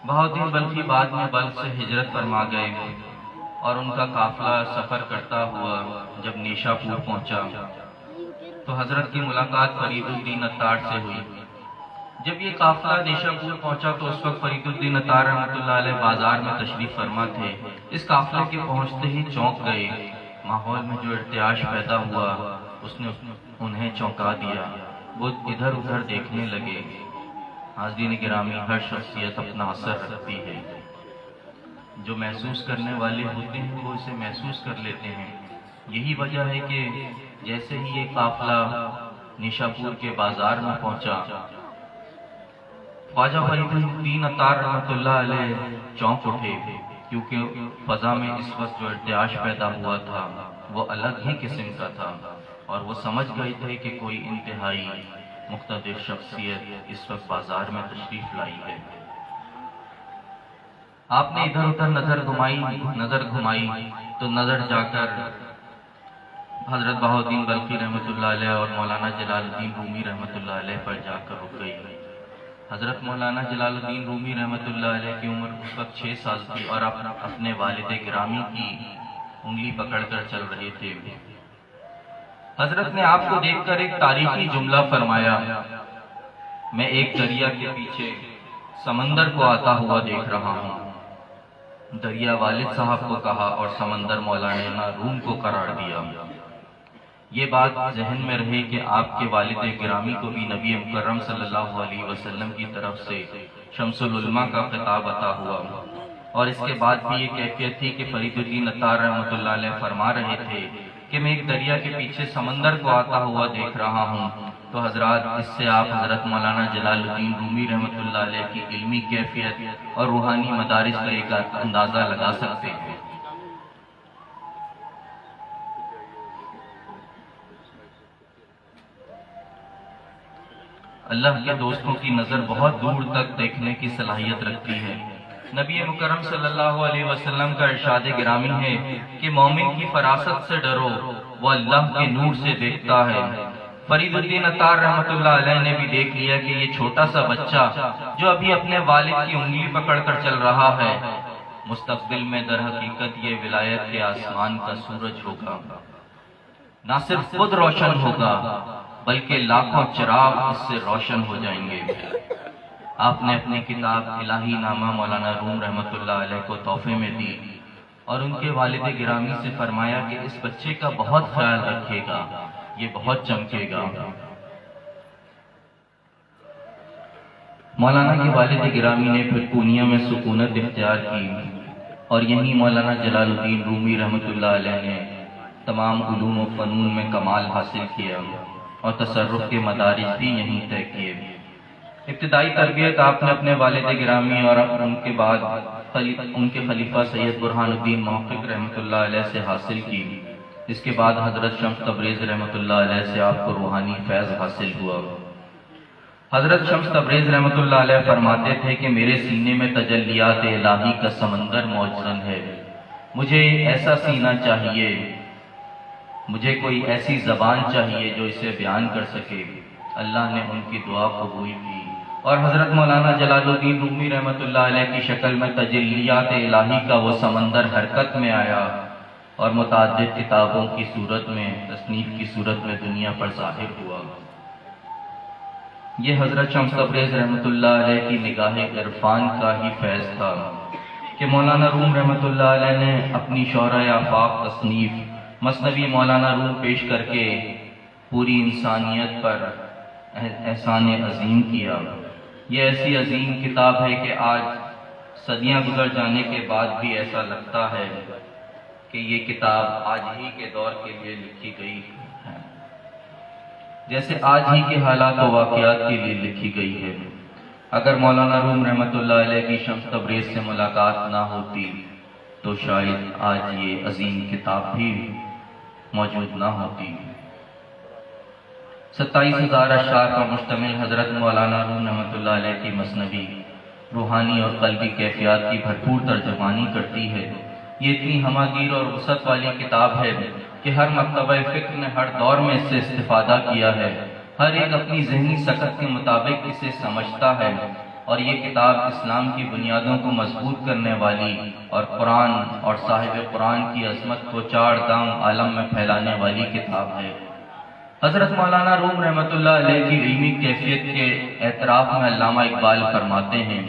بہاؤالدین بلخی بعد میں بلخ سے ہجرت فرما گئے اور ان کا قافلہ سفر کرتا ہوا جب نیشا پور پہنچا تو حضرت کی ملاقات فرید الدین عطار سے ہوئی۔ جب یہ قافلہ نیشا پور پہنچا تو اس وقت فرید الدین عطار رحمۃ اللہ علیہ بازار میں تشریف فرما تھے۔ اس قافلے کے پہنچتے ہی چونک گئے۔ ماحول میں جو ارتعاش پیدا ہوا اس نے انہیں چونکا دیا۔ وہ ادھر ادھر دیکھنے لگے۔ حاضرین گرامی، ہر شخصیت اپنا اثر رکھتی ہے۔ جو محسوس کرنے والے ہوتے ہیں وہ اسے محسوس کر لیتے ہیں۔ یہی وجہ ہے کہ جیسے ہی یہ قافلہ نیشاپور کے بازار میں پہنچا، خواجہ فرید الدین عطار رحمۃ اللہ علیہ چونک اٹھے، کیونکہ فضا میں اس وقت جو ارتعاش پیدا ہوا تھا وہ الگ ہی قسم کا تھا، اور وہ سمجھ گئے تھے کہ کوئی انتہائی مقتدر شخصیت اس وقت بازار میں تشریف لائی ہے۔ آپ نے ادھر ادھر نظر گھمائی تو نظر جا کر حضرت بہاؤالدین بلخی رحمۃ اللہ علیہ اور مولانا جلال الدین رومی رحمۃ اللہ علیہ پر جا کر رک گئی۔ حضرت مولانا جلال الدین رومی رحمۃ اللہ علیہ کی عمر اس وقت 6 سال تھی اور آپ اپنے والد گرامی کی انگلی پکڑ کر چل رہے تھے۔ حضرت نے آپ کو دیکھ کر ایک تاریخی جملہ فرمایا، میں ایک دریا کے پیچھے سمندر کو آتا ہوا دیکھ رہا ہوں۔ دریا والد صاحب کو کہا اور سمندر مولانا روم کو قرار دیا۔ یہ بات ذہن میں رہے کہ آپ کے والد گرامی کو بھی نبی مکرم صلی اللہ علیہ وسلم کی طرف سے شمس العلماء کا خطاب عطا ہوا، اور اس کے بعد بھی یہ کیفیت تھی کہ فرید الدین عطار رحمۃ اللہ علیہ فرما رہے تھے کہ میں ایک دریا کے پیچھے سمندر کو آتا ہوا دیکھ رہا ہوں۔ تو حضرات، اس سے آپ حضرت مولانا جلال الدین رومی رحمۃ اللہ علیہ کی علمی کیفیت اور روحانی مدارج کا ایک اندازہ لگا سکتے ہیں۔ اللہ کے دوستوں کی نظر بہت دور تک دیکھنے کی صلاحیت رکھتی ہے۔ نبی مکرم صلی اللہ علیہ وسلم کا ارشاد گرامی ہے کہ مومن کی فراست سے ڈرو، وہ اللہ کے نور سے دیکھتا ہے۔ فرید الدین عطار رحمۃ اللہ علیہ نے بھی دیکھ لیا کہ یہ چھوٹا سا بچہ جو ابھی اپنے والد کی انگلی پکڑ کر چل رہا ہے، مستقبل میں در حقیقت یہ ولایت کے آسمان کا سورج ہوگا۔ نہ صرف خود روشن ہوگا بلکہ لاکھوں چراغ اس سے روشن ہو جائیں گے۔ آپ نے اپنی کتاب الہی نامہ مولانا روم رحمۃ اللہ علیہ کو تحفے میں دی اور ان کے والد گرامی سے فرمایا کہ اس بچے کا بہت خیال رکھے گا، یہ بہت چمکے گا۔ مولانا کے والد گرامی نے پھر پونیا میں سکونت اختیار کی اور یہیں مولانا جلال الدین رومی رحمۃ اللہ علیہ نے تمام علوم و فنون میں کمال حاصل کیا اور تصرف کے مدارج بھی یہیں طے کیے۔ ابتدائی تربیت آپ نے اپنے والد گرامی اور ان کے بعد ان کے خلیفہ سید برہان الدین محقق رحمۃ اللہ علیہ سے حاصل کی۔ اس کے بعد حضرت شمس تبریز رحمۃ اللہ علیہ سے آپ کو روحانی فیض حاصل ہوا۔ حضرت شمس تبریز رحمۃ اللہ علیہ فرماتے تھے کہ میرے سینے میں تجلیات الہی کا سمندر موجود ہے، مجھے ایسا سینہ چاہیے، مجھے کوئی ایسی زبان چاہیے جو اسے بیان کر سکے۔ اللہ نے ان کی دعا قبول کی اور حضرت مولانا جلال الدین رومی رحمۃ اللہ علیہ کی شکل میں تجلیات الہی کا وہ سمندر حرکت میں آیا اور متعدد کتابوں کی صورت میں، تصنیف کی صورت میں دنیا پر ظاہر ہوا۔ یہ حضرت شمس تبریز رحمۃ اللہ علیہ کی نگاہ عرفان کا ہی فیض تھا کہ مولانا روم رحمۃ اللہ علیہ نے اپنی شورۂ آفاق تصنیف مثنوی مولانا روم پیش کر کے پوری انسانیت پر احسان عظیم کیا۔ یہ ایسی عظیم کتاب ہے کہ آج صدیاں گزر جانے کے بعد بھی ایسا لگتا ہے کہ یہ کتاب آج ہی کے دور کے لیے لکھی گئی ہے، جیسے آج ہی کے حالات و واقعات کے لیے لکھی گئی ہے۔ اگر مولانا روم رحمۃ اللہ علیہ کی شمس تبریز سے ملاقات نہ ہوتی تو شاید آج یہ عظیم کتاب بھی موجود نہ ہوتی۔ 27,000 اشعار پر مشتمل حضرت مولانا روم رحمۃ اللہ علیہ کی مثنوی روحانی اور قلبی کیفیات کی بھرپور ترجمانی کرتی ہے۔ یہ اتنی ہماگیر اور وسعت والی کتاب ہے کہ ہر مکتبہ فکر نے ہر دور میں اس سے استفادہ کیا ہے، ہر ایک اپنی ذہنی سکت کے مطابق اسے سمجھتا ہے، اور یہ کتاب اسلام کی بنیادوں کو مضبوط کرنے والی اور قرآن اور صاحب قرآن کی عظمت کو چار دام عالم میں پھیلانے والی کتاب ہے۔ حضرت مولانا روم رحمۃ اللہ علیہ کی علمی کیفیت کے اعتراف میں علامہ اقبال فرماتے ہیں: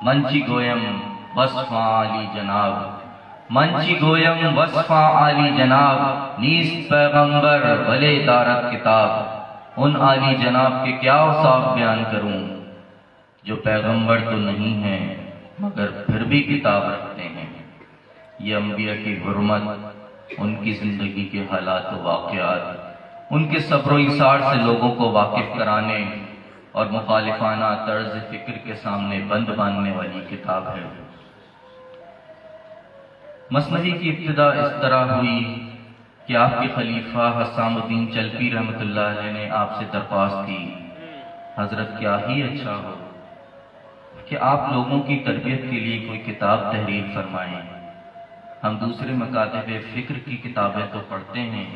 منچی گویم وصفاں عالی جناب، منچی گویم وصفاں عالی جناب، نیست پیغمبر بھلے دارت کتاب۔ ان عالی جناب کے کیا اوصاف بیان کروں جو پیغمبر تو نہیں ہیں مگر پھر بھی کتاب رکھتے ہیں۔ یہ انبیاء کی حرمت، ان کی زندگی کے حالات و واقعات، ان کے صبر و ایثار سے لوگوں کو واقف کرانے اور مخالفانہ طرز فکر کے سامنے بند باندھنے والی کتاب ہے۔ مثنوی کی ابتدا اس طرح ہوئی کہ آپ کے خلیفہ حسام الدین چلپی رحمۃ اللہ علیہ نے آپ سے درخواست کی: حضرت کیا ہی اچھا ہو کہ آپ لوگوں کی تربیت کے لیے کوئی کتاب تحریر فرمائیں۔ ہم دوسرے مکاتب فکر کی کتابیں تو پڑھتے ہیں،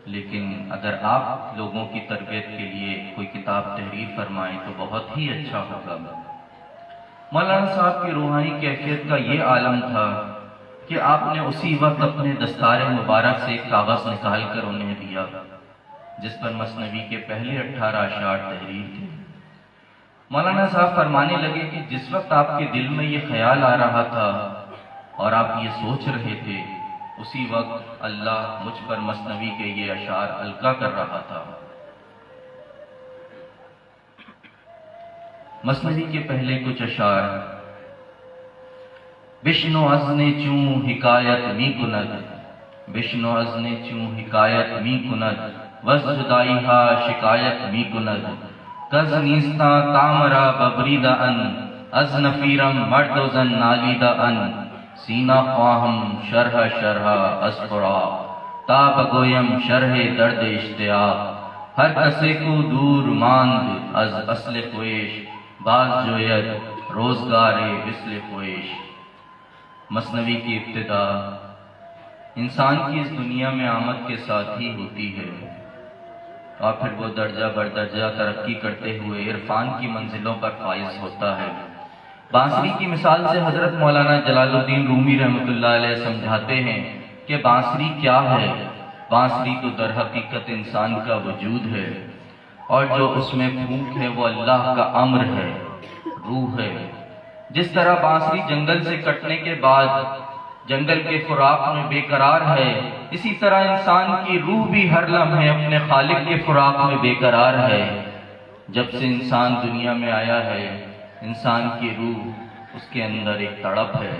لیکن اگر آپ لوگوں کی تربیت کے لیے کوئی کتاب تحریر فرمائیں تو بہت ہی اچھا ہوگا۔ مولانا صاحب کی روحانی کیفیت کا یہ عالم تھا کہ آپ نے اسی وقت اپنے دستار مبارک سے ایک کاغذ نکال کر انہیں دیا جس پر مثنوی کے پہلے 18 اشعار تحریر تھے۔ مولانا صاحب فرمانے لگے کہ جس وقت آپ کے دل میں یہ خیال آ رہا تھا اور آپ یہ سوچ رہے تھے، اسی وقت اللہ مجھ پر مثنوی کے یہ اشعار القا کر رہا تھا۔ مثنوی کے پہلے کچھ اشعار: بشنو ازنے چوں حکایت می کند، بشنو ازنے چوں حکایت می کند، وز جدائی ہا شکایت می کند، کز نیستاں تامرا ببریدہ ان، از نفیرم مرد و زن نالیدہ ان، سینہ خواہم شرح شرح از فراق، تا بگویم شرح درد اشتیاق، ہر کسے کو دور ماند از اصل خویش، باز جوید روزگار وصل خویش۔ مثنوی کی ابتدا انسان کی اس دنیا میں آمد کے ساتھ ہی ہوتی ہے، اور پھر وہ درجہ بر درجہ ترقی کرتے ہوئے عرفان کی منزلوں پر فائز ہوتا ہے۔ بانسری کی مثال سے حضرت مولانا جلال الدین رومی رحمۃ اللہ علیہ سمجھاتے ہیں کہ بانسری کیا ہے؟ بانسری تو در حقیقت انسان کا وجود ہے، اور جو اس میں پھونک ہے وہ اللہ کا امر ہے، روح ہے۔ جس طرح بانسری جنگل سے کٹنے کے بعد جنگل کے فراق میں بے قرار ہے، اسی طرح انسان کی روح بھی ہر لمحے اپنے خالق کے فراق میں بے قرار ہے۔ جب سے انسان دنیا میں آیا ہے، انسان کی روح اس کے اندر ایک تڑپ ہے،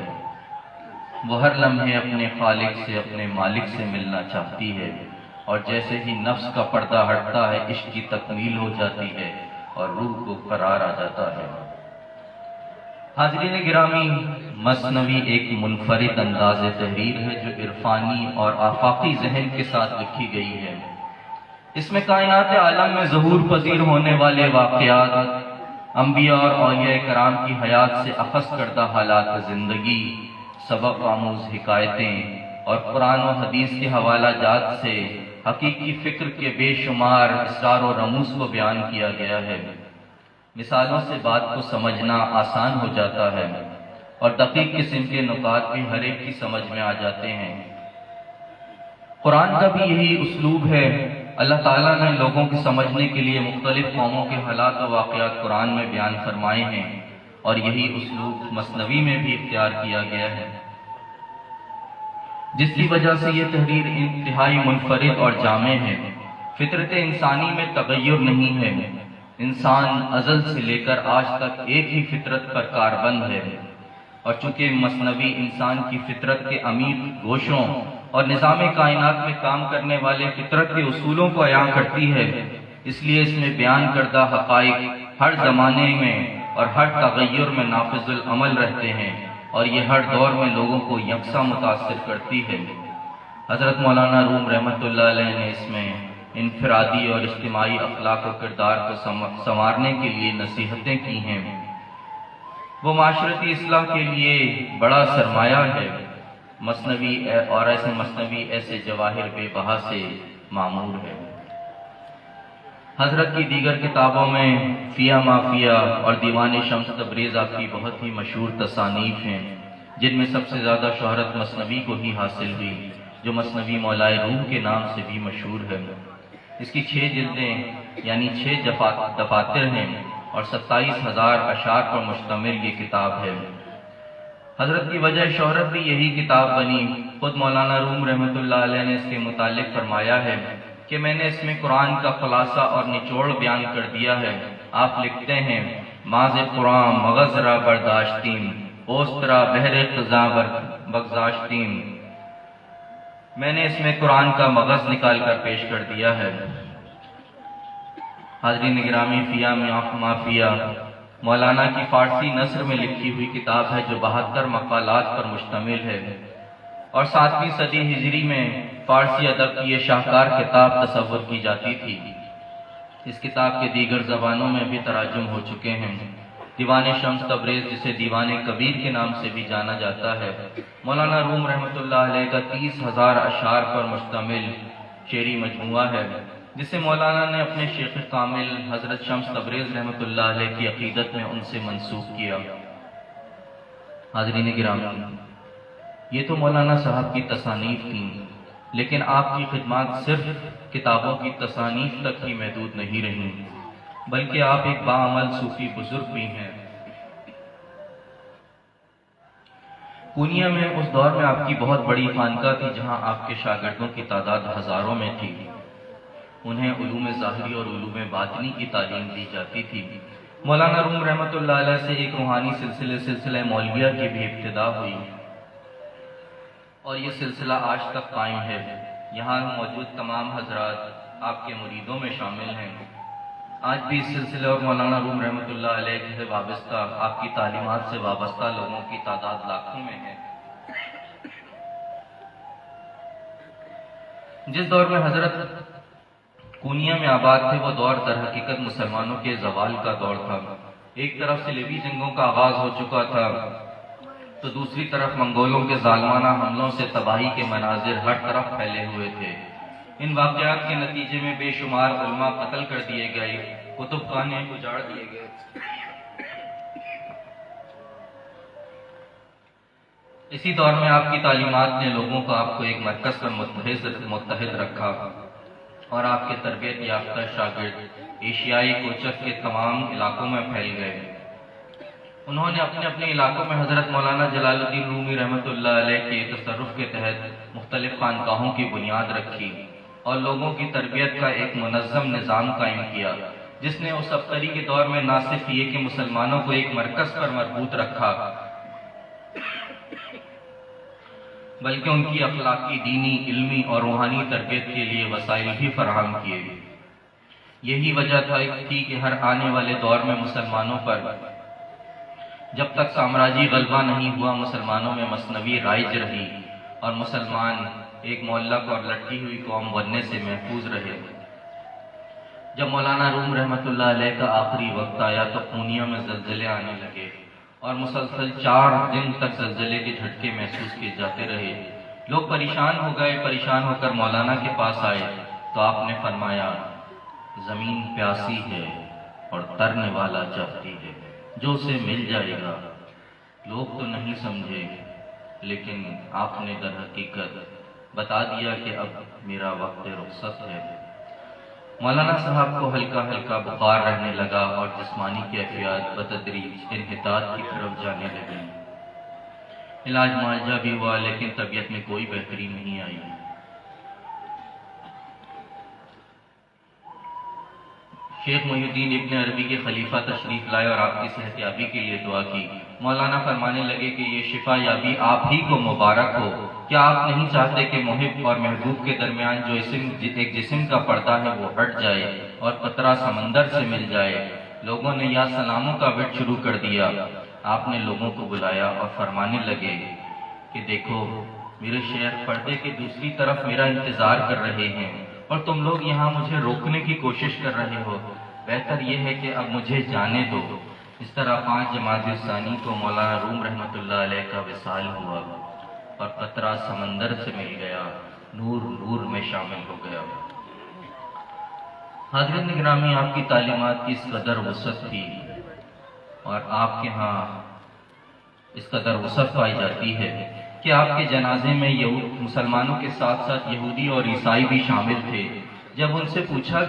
وہ ہر لمحے اپنے خالق سے، اپنے مالک سے ملنا چاہتی ہے، اور جیسے ہی نفس کا پردہ ہٹتا ہے عشق کی تکمیل ہو جاتی ہے اور روح کو قرار آ جاتا ہے۔ حاضرین گرامی، مثنوی ایک منفرد انداز تحریر ہے جو عرفانی اور آفاقی ذہن کے ساتھ لکھی گئی ہے۔ اس میں کائنات عالم میں ظہور پذیر ہونے والے واقعات، انبیاء اور اولیاء کرام کی حیات سے اخذ کردہ حالات زندگی، سبق آموز حکایتیں اور قرآن و حدیث کے حوالہ جات سے حقیقی فکر کے بے شمار اسرار و رموز کو بیان کیا گیا ہے۔ مثالوں سے بات کو سمجھنا آسان ہو جاتا ہے اور دقیق قسم کے نکات بھی ہر ایک کی سمجھ میں آ جاتے ہیں۔ قرآن کا بھی یہی اسلوب ہے۔ اللہ تعالیٰ نے لوگوں کے سمجھنے کے لیے مختلف قوموں کے حالات و واقعات قرآن میں بیان فرمائے ہیں، اور یہی اسلوب مثنوی میں بھی اختیار کیا گیا ہے، جس کی وجہ سے یہ تحریر انتہائی منفرد اور جامع ہے۔ فطرت انسانی میں تغیر نہیں ہے، انسان ازل سے لے کر آج تک ایک ہی فطرت پر کاربند ہے، اور چونکہ مثنوی انسان کی فطرت کے عمیق گوشوں اور نظام کائنات میں کام کرنے والے فطرت کے اصولوں کو عیاں کرتی ہے، اس لیے اس میں بیان کردہ حقائق ہر زمانے میں اور ہر تغیر میں نافذ العمل رہتے ہیں، اور یہ ہر دور میں لوگوں کو یکساں متاثر کرتی ہے۔ حضرت مولانا روم رحمۃ اللہ علیہ نے اس میں انفرادی اور اجتماعی اخلاق و کردار کو سنوارنے کے لیے نصیحتیں کی ہیں۔ وہ معاشرتی اصلاح کے لیے بڑا سرمایہ ہے، مثنوی اور ایسے جواہر بے بہا سے معمور ہے۔ حضرت کی دیگر کتابوں میں فیا مافیا اور دیوان شمس تبریز آپ کی بہت ہی مشہور تصانیف ہیں، جن میں سب سے زیادہ شہرت مثنوی کو ہی حاصل ہوئی، جو مثنوی مولائے روم کے نام سے بھی مشہور ہے۔ اس کی 6 جلدیں یعنی 6 دفاتر ہیں اور 27,000 اشعار پر مشتمل یہ کتاب ہے۔ حضرت کی وجہ شہرت بھی یہی کتاب بنی۔ خود مولانا روم رحمۃ اللہ علیہ نے اس کے متعلق فرمایا ہے کہ میں نے اس میں قرآن کا خلاصہ اور نچوڑ بیان کر دیا ہے۔ آپ لکھتے ہیں، ماز قرآن مغز را برداشتیم، اوسترا بحر خزاں بگذاشتیم۔ میں نے اس میں قرآن کا مغز نکال کر پیش کر دیا ہے۔ حاضرین گرامی، فیا مافیا مولانا کی فارسی نثر میں لکھی ہوئی کتاب ہے، جو 72 مقالات پر مشتمل ہے، اور 7ویں صدی ہجری میں فارسی ادب کی یہ شاہکار کتاب تصور کی جاتی تھی۔ اس کتاب کے دیگر زبانوں میں بھی تراجم ہو چکے ہیں۔ دیوان شمس تبریز، جسے دیوان کبیر کے نام سے بھی جانا جاتا ہے، مولانا روم رحمۃ اللہ علیہ کا 30,000 اشعار پر مشتمل شعری مجموعہ ہے، جسے مولانا نے اپنے شیخ کامل حضرت شمس تبریز رحمۃ اللہ علیہ کی عقیدت میں ان سے منسوب کیا۔ حاضرین گرامی، یہ تو مولانا صاحب کی تصانیف تھیں، لیکن آپ کی خدمات صرف کتابوں کی تصانیف تک ہی محدود نہیں رہیں، بلکہ آپ ایک باعمل صوفی بزرگ بھی ہیں۔ پونیا میں اس دور میں آپ کی بہت بڑی خانقاہ تھی، جہاں آپ کے شاگردوں کی تعداد ہزاروں میں تھی۔ انہیں علوم ظاہری اور علوم باطنی کی تعلیم دی جاتی تھی۔ مولانا روم رحمۃ اللہ علیہ سے ایک روحانی سلسلہ مولویہ کی بھی ابتدا ہوئی، اور یہ سلسلہ آج تک قائم ہے۔ یہاں موجود تمام حضرات آپ کے مریدوں میں شامل ہیں۔ آج بھی اس سلسلے اور مولانا روم رحمۃ اللہ علیہ سے وابستہ، آپ کی تعلیمات سے وابستہ لوگوں کی تعداد لاکھوں میں ہے۔ جس دور میں حضرت کونیا میں آباد تھے، وہ دور در حقیقت مسلمانوں کے زوال کا دور تھا۔ ایک طرف صلیبی جنگوں کا آغاز ہو چکا تھا، تو دوسری طرف منگولوں کے ظالمانہ حملوں سے تباہی کے مناظر ہر طرف پھیلے ہوئے تھے۔ ان واقعات کے نتیجے میں بے شمار علماء قتل کر دیے گئے، کتب خانے اجاڑ دیے گئے۔ اسی دور میں آپ کی تعلیمات نے لوگوں کو آپ کو ایک مرکز پر متحد رکھا، اور آپ کے تربیت یافتہ شاگرد ایشیائی کوچک کے تمام علاقوں میں پھیل گئے۔ انہوں نے اپنے اپنے علاقوں میں حضرت مولانا جلال الدین رومی رحمۃ اللہ علیہ کے تصرف کے تحت مختلف خانقاہوں کی بنیاد رکھی، اور لوگوں کی تربیت کا ایک منظم نظام قائم کیا، جس نے اس ابتری کے دور میں نہ صرف یہ کہ مسلمانوں کو ایک مرکز پر مربوط رکھا، بلکہ ان کی اخلاقی، دینی، علمی اور روحانی تربیت کے لیے وسائل بھی فراہم کیے۔ یہی وجہ تھی کہ ہر آنے والے دور میں مسلمانوں پر جب تک سامراجی غلبہ نہیں ہوا، مسلمانوں میں مثنوی رائج رہی، اور مسلمان ایک معلق اور لٹکی ہوئی قوم بننے سے محفوظ رہے۔ جب مولانا روم رحمۃ اللہ علیہ کا آخری وقت آیا تو پونیا میں زلزلے آنے لگے، اور مسلسل 4 دن تک زلزلے کے جھٹکے محسوس کیے جاتے رہے۔ لوگ پریشان ہو گئے، پریشان ہو کر مولانا کے پاس آئے تو آپ نے فرمایا، زمین پیاسی ہے، اور ترنے والا چاہتی ہے، جو اسے مل جائے گا۔ لوگ تو نہیں سمجھے، لیکن آپ نے در حقیقت بتا دیا کہ اب میرا وقت رخصت ہے۔ مولانا صاحب کو ہلکا ہلکا بخار رہنے لگا اور جسمانی کیفیات بتدریج انحطاط کی طرف جانے لگی۔ علاج معالجہ بھی ہوا، لیکن طبیعت میں کوئی بہتری نہیں آئی۔ شیخ محی الدین ابن عربی کے خلیفہ تشریف لائے اور آپ کی صحت یابی کے لیے دعا کی۔ مولانا فرمانے لگے کہ یہ شفا یابی آپ ہی کو مبارک ہو۔ کیا آپ نہیں چاہتے کہ محب اور محبوب کے درمیان جو ایک جسم کا پردہ ہے وہ ہٹ جائے اور قطرہ سمندر سے مل جائے؟ لوگوں نے یا سلاموں کا وٹ شروع کر دیا۔ آپ نے لوگوں کو بلایا اور فرمانے لگے کہ دیکھو، میرے شیخ پردے کے دوسری طرف میرا انتظار کر رہے ہیں اور تم لوگ یہاں مجھے روکنے کی کوشش کر رہے ہو۔ بہتر یہ ہے کہ اب مجھے جانے دو۔ اس طرح 5 جمادی الثانی کو مولانا روم رحمۃ اللہ علیہ کا وصال ہوا اور قطرہ سمندر سے مل گیا، نور نور میں شامل ہو گیا۔ حاضرین گرامی، آپ کی تعلیمات کی اس قدر وسعت تھی اور آپ کے ہاں اس قدر وسعت پائی جاتی ہے کہ آپ کے جنازے میں مسلمانوں کے ساتھ ساتھ یہودی اور عیسائی بھی شامل تھے۔ جب ان سے پوچھا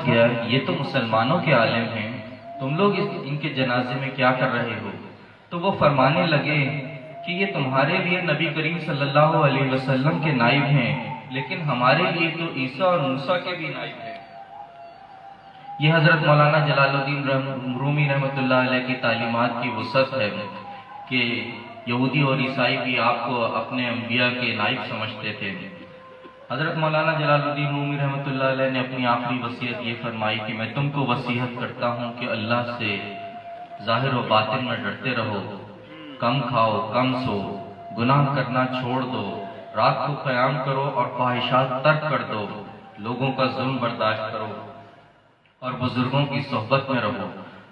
گیا یہ تو مسلمانوں کے عالم ہیں، تم لوگ ان کے جنازے میں کیا کر رہے ہو؟ تو وہ فرمانے لگے کہ یہ تمہارے لیے نبی کریم صلی اللہ علیہ وسلم کے نائب ہیں، لیکن ہمارے لیے تو عیسیٰ اور موسیٰ کے بھی نائب ہیں۔ یہ حضرت مولانا جلال الدین رومی رحمۃ اللہ علیہ کی تعلیمات کی وسعت ہے کہ یہودی اور عیسائی بھی آپ کو اپنے انبیاء کے نائب سمجھتے تھے۔ حضرت مولانا جلال الدین رومی رحمۃ اللہ علیہ نے اپنی آخری وصیت یہ فرمائی کہ میں تم کو وصیت کرتا ہوں کہ اللہ سے ظاہر و باطن میں ڈرتے رہو، کم کھاؤ، کم سو، گناہ کرنا چھوڑ دو، رات کو قیام کرو اور خواہشات ترک کر دو، لوگوں کا ظلم برداشت کرو اور بزرگوں کی صحبت میں رہو۔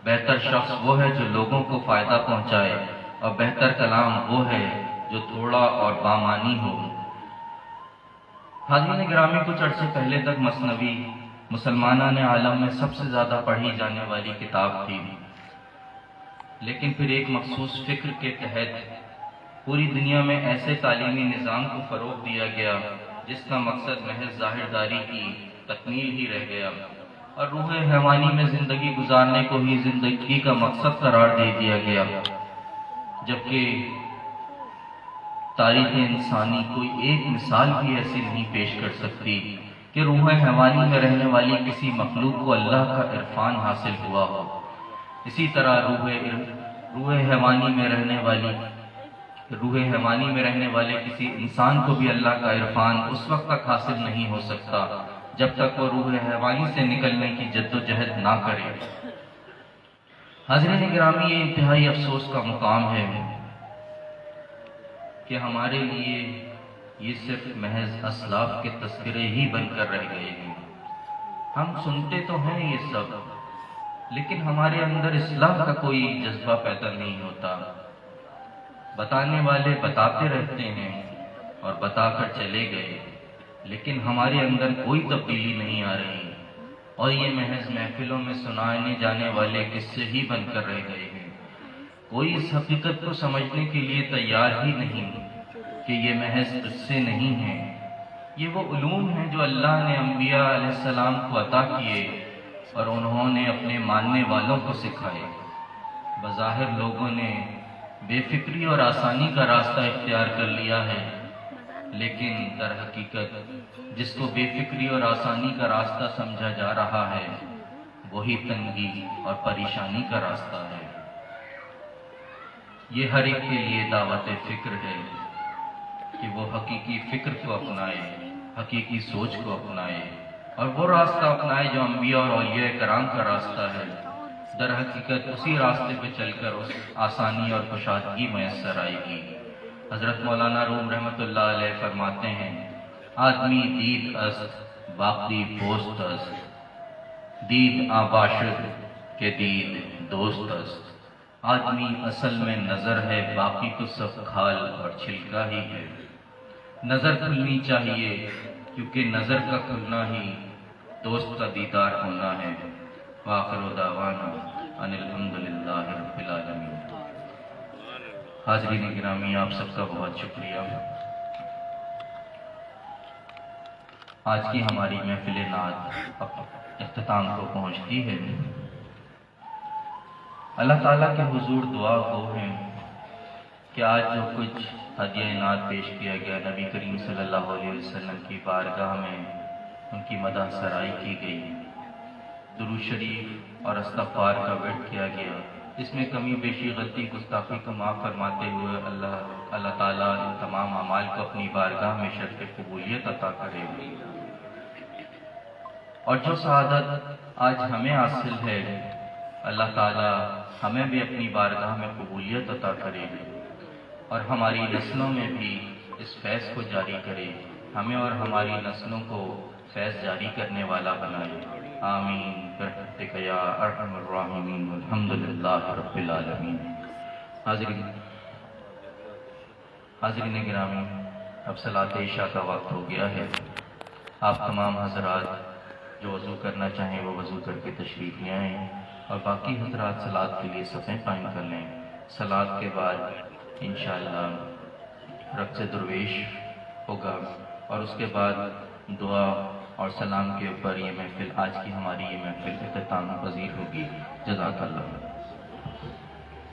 بہتر شخص وہ ہے جو لوگوں کو فائدہ پہنچائے، اور بہتر کلام وہ ہے جو تھوڑا اور بامانی ہو۔ حاضرین گرامی، کچھ عرصے پہلے تک مثنوی مسلمانان عالم میں سب سے زیادہ پڑھی جانے والی کتاب تھی، لیکن پھر ایک مخصوص فکر کے تحت پوری دنیا میں ایسے تعلیمی نظام کو فروغ دیا گیا جس کا مقصد محض ظاہرداری کی تکمیل ہی رہ گیا، اور روح حیوانی میں زندگی گزارنے کو ہی زندگی کا مقصد قرار دے دیا گیا، جبکہ تاریخ انسانی کوئی ایک مثال بھی ایسی نہیں پیش کر سکتی کہ روح حیوانی میں رہنے والی کسی مخلوق کو اللہ کا عرفان حاصل ہوا ہو۔ اسی طرح روح حیوانی میں رہنے والے کسی انسان کو بھی اللہ کا عرفان اس وقت تک حاصل نہیں ہو سکتا جب تک وہ روح حیوانی سے نکلنے کی جد و جہد نہ کرے۔ حاضرین گرامی، یہ انتہائی افسوس کا مقام ہے کہ ہمارے لیے یہ صرف محض اسلاف کے تذکرے ہی بن کر رہ گئے ہیں۔ ہم سنتے تو ہیں یہ سب، لیکن ہمارے اندر اصلاح کا کوئی جذبہ پیدا نہیں ہوتا۔ بتانے والے بتاتے رہتے ہیں اور بتا کر چلے گئے، لیکن ہمارے اندر کوئی تبدیلی نہیں آ رہی، اور یہ محض محفلوں میں سنانے جانے والے قصے ہی بن کر رہ گئے ہیں۔ کوئی اس حقیقت کو سمجھنے کے لیے تیار ہی نہیں کہ یہ محض قصے نہیں ہیں، یہ وہ علوم ہیں جو اللہ نے انبیاء علیہ السلام کو عطا کیے اور انہوں نے اپنے ماننے والوں کو سکھائے۔ بظاہر لوگوں نے بے فکری اور آسانی کا راستہ اختیار کر لیا ہے، لیکن در حقیقت جس کو بے فکری اور آسانی کا راستہ سمجھا جا رہا ہے وہی تنگی اور پریشانی کا راستہ ہے۔ یہ ہر ایک کے لیے دعوت فکر ہے کہ وہ حقیقی فکر کو اپنائے، حقیقی سوچ کو اپنائے اور وہ راستہ اپنائے جو انبیاء اور اولیاء کرام کا راستہ ہے۔ در حقیقت اسی راستے پہ چل کر اس آسانی اور کشادگی میسر آئے گی۔ حضرت مولانا روم رحمۃ اللہ علیہ فرماتے ہیں، آدمی دید است باقی پوست است، دید آباشد کے دید دوست است۔ آدمی اصل میں نظر ہے، باقی تو سب کھال اور چھلکا ہی ہے۔ نظر کھلنی چاہیے کیونکہ نظر کا کھلنا ہی دوست کا دیدار ہونا ہے۔ وآخر دعوانا ان الحمدللہ رب العالمین۔ حاضرین گرامی، آپ سب کا بہت شکریہ۔ آج کی ہماری محفل نعت اختتام کو پہنچتی ہے۔ اللہ تعالیٰ کے حضور دعا گو ہیں کہ آج جو کچھ ہدیہ نعت پیش کیا گیا، نبی کریم صلی اللہ علیہ وسلم کی بارگاہ میں ان کی مدح سرائی کی گئی، درود شریف اور استغفار کا ورد کیا گیا، اس میں کمی بیشی غلطی گستاخی کو معاف فرماتے ہوئے اللہ تعالیٰ ان تمام اعمال کو اپنی بارگاہ میں شرف قبولیت عطا کرے۔ اور جو سعادت آج ہمیں حاصل ہے، اللہ تعالیٰ ہمیں بھی اپنی بارگاہ میں قبولیت عطا کرے اور ہماری نسلوں میں بھی اس فیض کو جاری کرے، ہمیں اور ہماری نسلوں کو فیض جاری کرنے والا بنائے۔ آمین برحمتک یا ارحم الراحمین والحمدللہ رب العالمین۔ حاضرین گرامی، اب صلاۃ عشاء کا وقت ہو گیا ہے۔ آپ تمام حضرات جو وضو کرنا چاہیں وہ وضو کر کے تشریف لے آئیں، اور باقی حضرات صلاۃ کے لیے صفیں قائم کر لیں۔ صلاۃ کے بعد انشاءاللہ رقص درویش ہوگا، اور اس کے بعد دعا اور سلام کے اوپر یہ محفل، آج کی ہماری یہ محفل اختتام پذیر ہوگی۔ جزاک اللہ۔